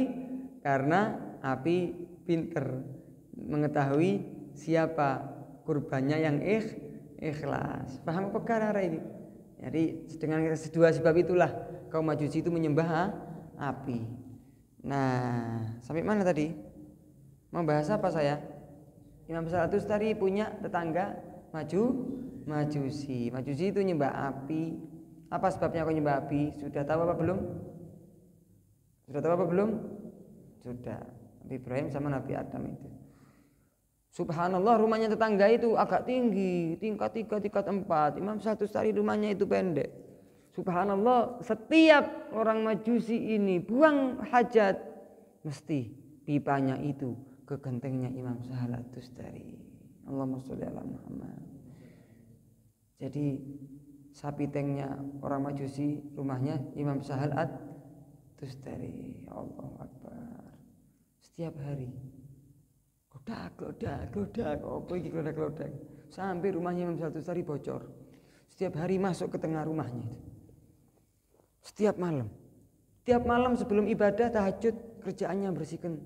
Karena api pinter mengetahui siapa kurbannya yang ikhlas. Paham perkara ini? Jadi dengan kedua sebab itulah kaum Majusi itu menyembah api. Nah, sampai mana tadi? Membahas apa saya? Imam Al-Tustari punya tetangga Majusi. Majusi itu nyembah api. Apa sebabnya kau nyembah api? Sudah tahu apa belum? Sudah. Nabi Ibrahim sama Nabi Adam itu. Subhanallah, rumahnya tetangga itu agak tinggi, tingkat 3, tingkat 4. Imam Al-Tustari rumahnya itu pendek. Subhanallah, setiap orang Majusi ini buang hajat mesti pipanya itu ke gentengnya Imam Al-Tustari. Allahumma sholli ala Muhammad. Jadi sapi tengnya orang Majusi, rumahnya Imam Sahal At-Tustari. Allahu Akbar. Setiap hari Glodak. Sampai rumahnya Imam Sahal At-Tustari bocor. Setiap hari masuk ke tengah rumahnya itu. Setiap malam sebelum ibadah tahajud, kerjaannya bersihkan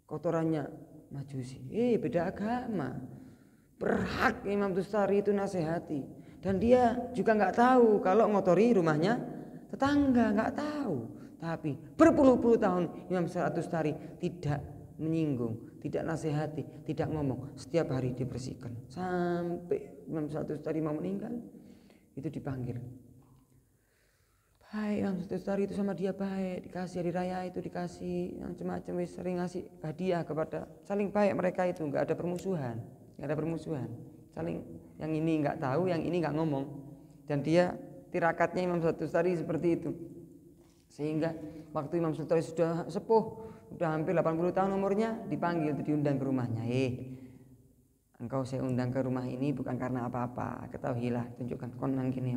kotorannya Majusi. Beda agama. Berhak Imam Tustari itu nasihati. Dan dia juga nggak tahu kalau ngotori rumahnya tetangga, nggak tahu. Tapi berpuluh-puluh tahun Imam Al-Tustari tidak menyinggung, tidak nasihati, tidak ngomong. Setiap hari dibersihkan sampai Imam Al-Tustari mau meninggal itu dipanggil. Baik, Imam Al-Tustari itu sama dia baik, dikasih hari raya itu dikasih macam-macam, sering ngasih hadiah kepada, saling baik mereka itu, nggak ada permusuhan. Saling, yang ini nggak tahu, yang ini nggak ngomong. Dan dia tirakatnya Imam Al-Tustari seperti itu. Sehingga waktu Imam Al-Tustari sudah sepuh, sudah hampir 80 tahun umurnya, dipanggil untuk diundang ke rumahnya. Engkau saya undang ke rumah ini bukan karena apa-apa, ketahuilah, tunjukkan konang gini.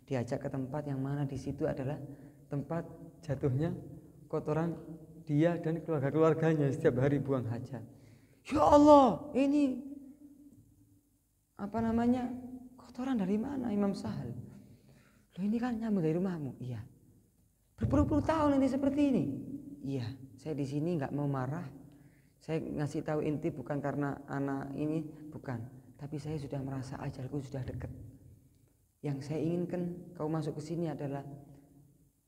Diajak ke tempat yang mana di situ adalah tempat jatuhnya kotoran dia dan keluarganya setiap hari buang hajat. Ya Allah, ini kotoran dari mana Imam Sahal? Loh, ini kan nyambung dari rumahmu. Iya. Berpuluh-puluh tahun ini seperti ini. Iya, saya di sini nggak mau marah. Saya ngasih tahu inti bukan karena anak ini, bukan, tapi saya sudah merasa ajalku sudah dekat. Yang saya inginkan kau masuk ke sini adalah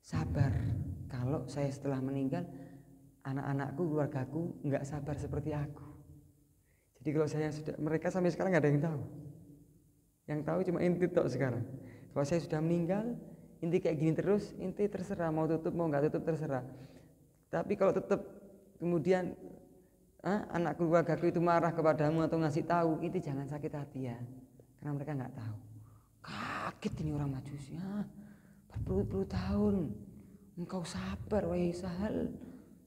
sabar. Kalau saya setelah meninggal, anak-anakku, keluargaku nggak sabar seperti aku. Jadi kalau saya sudah, mereka sampai sekarang nggak ada yang tahu. Yang tahu cuma inti tok sekarang. Kalau saya sudah meninggal, inti kayak gini terus, inti terserah mau tutup mau nggak tutup terserah. Tapi kalau tetap kemudian anak keluargaku itu marah kepadamu atau ngasih tahu, inti jangan sakit hati ya, karena mereka nggak tahu. Kaget ini orang Majusi, berpuluh-puluh tahun engkau sabar wahai Sahal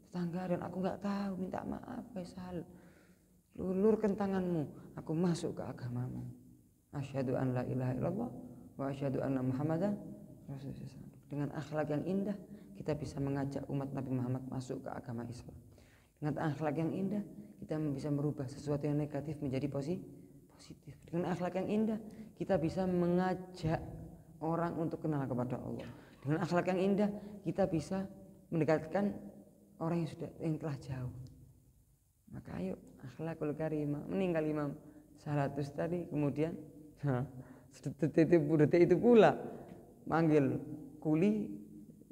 tetangga, dan aku nggak tahu, minta maaf wahai Sahal, lulurkan tanganmu, aku masuk ke agamamu. Asyhadu an la ilaha illallah wa asyhadu anna Muhammadan Rasulullah. Dengan akhlak yang indah kita bisa mengajak umat Nabi Muhammad masuk ke agama Islam. Dengan akhlak yang indah kita bisa merubah sesuatu yang negatif menjadi positif. Dengan akhlak yang indah kita bisa mengajak orang untuk kenal kepada Allah. Dengan akhlak yang indah kita bisa mendekatkan orang yang telah jauh. Maka ayo akhlakul karimah. Meninggal Imam Salatus tadi, kemudian detik itu pula manggil kuli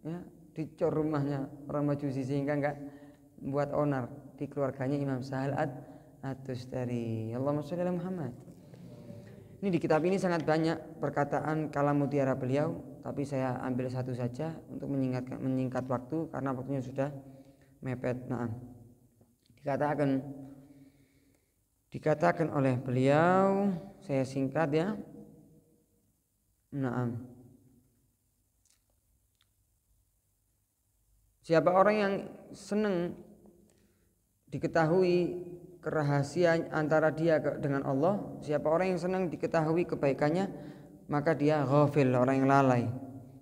ya, dicor rumahnya orang Majusi sehingga enggak membuat onar di keluarganya Imam Sahal At-Tustari. Allahumma sholli ala Muhammad. Ini di kitab ini sangat banyak perkataan kalam mutiara beliau, tapi saya ambil satu saja untuk menyingkat waktu karena waktunya sudah mepet. Nah, dikatakan oleh beliau, saya singkat ya. Nah, siapa orang yang senang diketahui kerahasiaan antara dia dengan Allah, siapa orang yang senang diketahui kebaikannya, maka dia ghafil, orang yang lalai.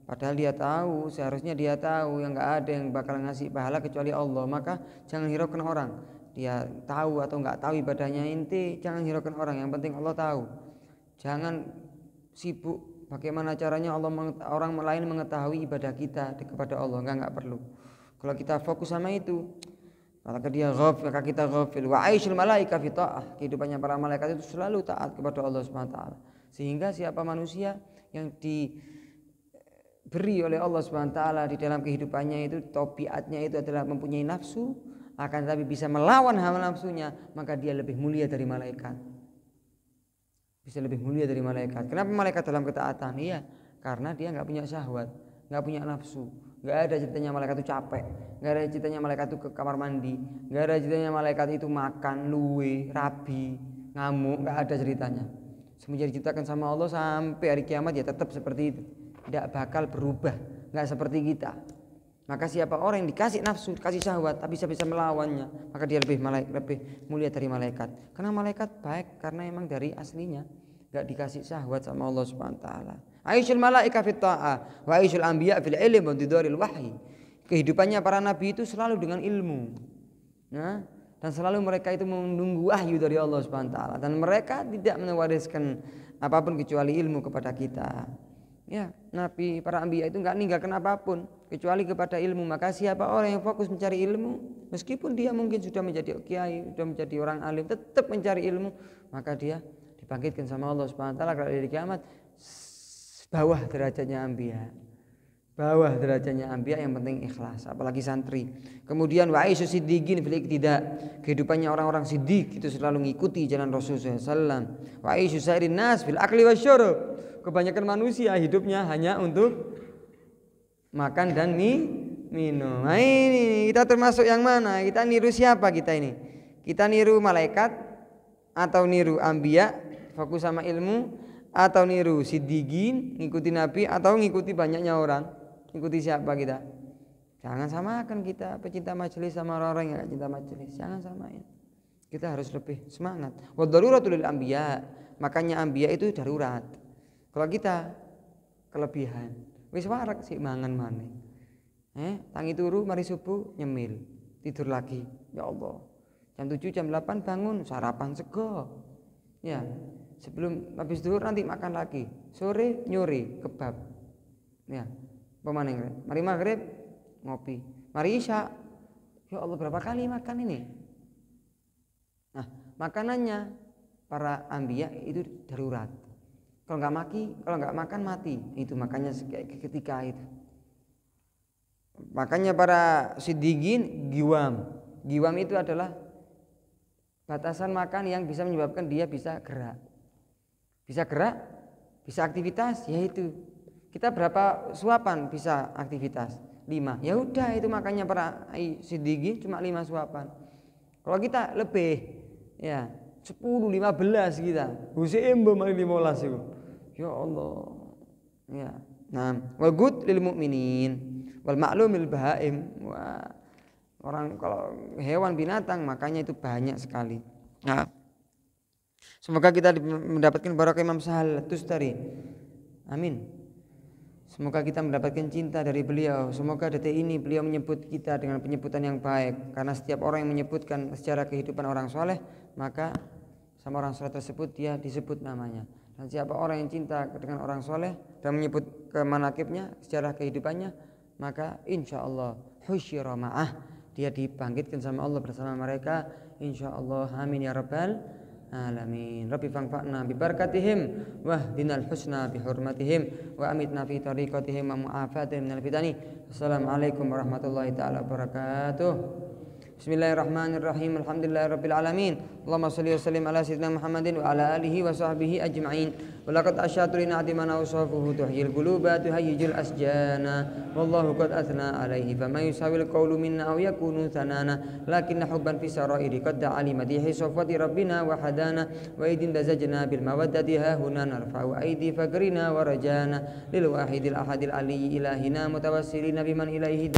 Padahal dia tahu, seharusnya dia tahu yang nggak ada yang bakal ngasih pahala kecuali Allah. Maka jangan hiraukan orang. Dia tahu atau nggak tahu ibadahnya, inti jangan hiraukan orang. Yang penting Allah tahu. Jangan sibuk bagaimana caranya orang lain mengetahui ibadah kita kepada Allah. Nggak perlu. Kalau kita fokus sama itu, maka dia ghafil, maka kita ghafil. Wa aishul malaika fi ta'ah. Kehidupannya para malaikat itu selalu taat kepada Allah Subhanahu wa taala. Sehingga siapa manusia yang diberi oleh Allah Subhanahu wa taala di dalam kehidupannya itu tabiatnya itu adalah mempunyai nafsu, akan tetapi bisa melawan hawa nafsunya, maka dia lebih mulia dari malaikat. Bisa lebih mulia dari malaikat. Kenapa malaikat dalam ketaatan? Iya, karena dia enggak punya syahwat, enggak punya nafsu. Enggak ada ceritanya malaikat itu capek, enggak ada ceritanya malaikat itu ke kamar mandi, enggak ada ceritanya malaikat itu makan, luwe, rabi, ngamuk, enggak ada ceritanya. Semenjak diciptakan sama Allah sampai hari kiamat ya tetap seperti itu. Tidak bakal berubah, enggak seperti kita. Maka siapa orang yang dikasih nafsu, dikasih syahwat, tapi bisa melawannya, maka dia lebih mulia dari malaikat. Karena malaikat baik karena memang dari aslinya enggak dikasih syahwat sama Allah Subhanahu wa taala. Aishul malaika fit ta'ah wa aishul anbiya fil ilm wa didaril wahyi. Kehidupannya para nabi itu selalu dengan ilmu. Nah, dan selalu mereka itu menunggu wahyu dari Allah Subhanahu wa taala, dan mereka tidak mewariskan apapun kecuali ilmu kepada kita. Ya, nabi para anbiya itu enggak ninggalkan apapun kecuali kepada ilmu. Maka siapa orang yang fokus mencari ilmu, meskipun dia mungkin sudah menjadi kiai, sudah menjadi orang alim, tetap mencari ilmu, maka dia dibangkitkan sama Allah Subhanahu wa taala pada hari kiamat bawah derajatnya anbiya. Bawah derajatnya anbiya, yang penting ikhlas, apalagi santri. Kemudian wa aisyu siddiqin fil iqtida. Kehidupannya orang-orang siddiq itu selalu mengikuti jalan Rasulullah sallallahu alaihi wasallam. Wa aisyu sairin nas fil akli wasyurb. Kebanyakan manusia hidupnya hanya untuk makan dan minum. Nah, ini kita termasuk yang mana? Kita niru siapa kita ini? Kita niru malaikat atau niru anbiya, fokus sama ilmu, atau niru siddiqin, ngikuti nabi, atau ngikuti banyaknya orang? Ngikuti siapa kita? Jangan samakan kita pecinta majelis sama orang-orang yang enggak cinta majelis. Jangan samain. Kita harus lebih semangat. Wa daruratul lil anbiya. Makanya anbiya itu darurat. Kalau kita kelebihan, wis warak sih mangan maneh. Tangi turu mari subuh nyemil, tidur lagi. Ya Allah. Jam 7 jam 8 bangun sarapan sego. Ya, sebelum habis zuhur nanti makan lagi. Sore nyuri kebab. Ya, pemaneng. Mari maghrib ngopi. Mari isya. Ya Allah, berapa kali makan ini? makanannya para anbiya itu darurat. Kalau nggak makan mati. Itu makanya ketika itu. Makanya para siddiqin giwam. Giwam itu adalah batasan makan yang bisa menyebabkan dia bisa gerak. Bisa gerak, bisa aktivitas, yaitu kita berapa suapan bisa aktivitas? 5. Ya udah itu makanya para siddiqin cuma 5 suapan. Kalau kita lebih ya 10, 15 kita. Husain malah 15 itu. Ya Allah. Ya. Nah, wa good lil mu'minin wal ma'lumil bahaim. Wah, orang kalau hewan binatang makanya itu banyak sekali. Nah, semoga kita mendapatkan barokah Imam Sahal Tustari. Amin. Semoga kita mendapatkan cinta dari beliau. Semoga detik ini beliau menyebut kita dengan penyebutan yang baik. Karena setiap orang yang menyebutkan secara kehidupan orang soleh, maka sama orang soleh tersebut dia disebut namanya. Dan siapa orang yang cinta dengan orang soleh dan menyebut ke manakibnya secara kehidupannya, maka insya Allah husyira ma'ah, dia dibangkitkan sama Allah bersama mereka. Insya Allah. Amin ya rabbal alamin. Rabbi fangfa'na bi barakatihim wahdinal husna bi hurmatihim wa amitna fi tariqatihim wa mu'afatihim minal fitani. Assalamualaikum warahmatullahi taala wabarakatuh. Bismillahirrahmanirrahim. Alhamdulillahirabbil alamin. Allahumma shalli wa sallim ala sayyidina Muhammadin wa ala alihi wa sahbihi ajma'in. Wa laqad asyatu li na'timana awsafuhu tuhyil quluba tuhayyijul asjana. Wallahu qad athna alaihi fama yusawil qawlu minna aw yakunu thanana lakinna hubban fi sarairi qad da'ali madihi safwati rabbina wa hadana wa idin dazajna bil mawaddati ha huna narfa'u aidi fakrina wa rajana lil wahidil ahadil aliyyi ilahina mutawassilina biman ilaihi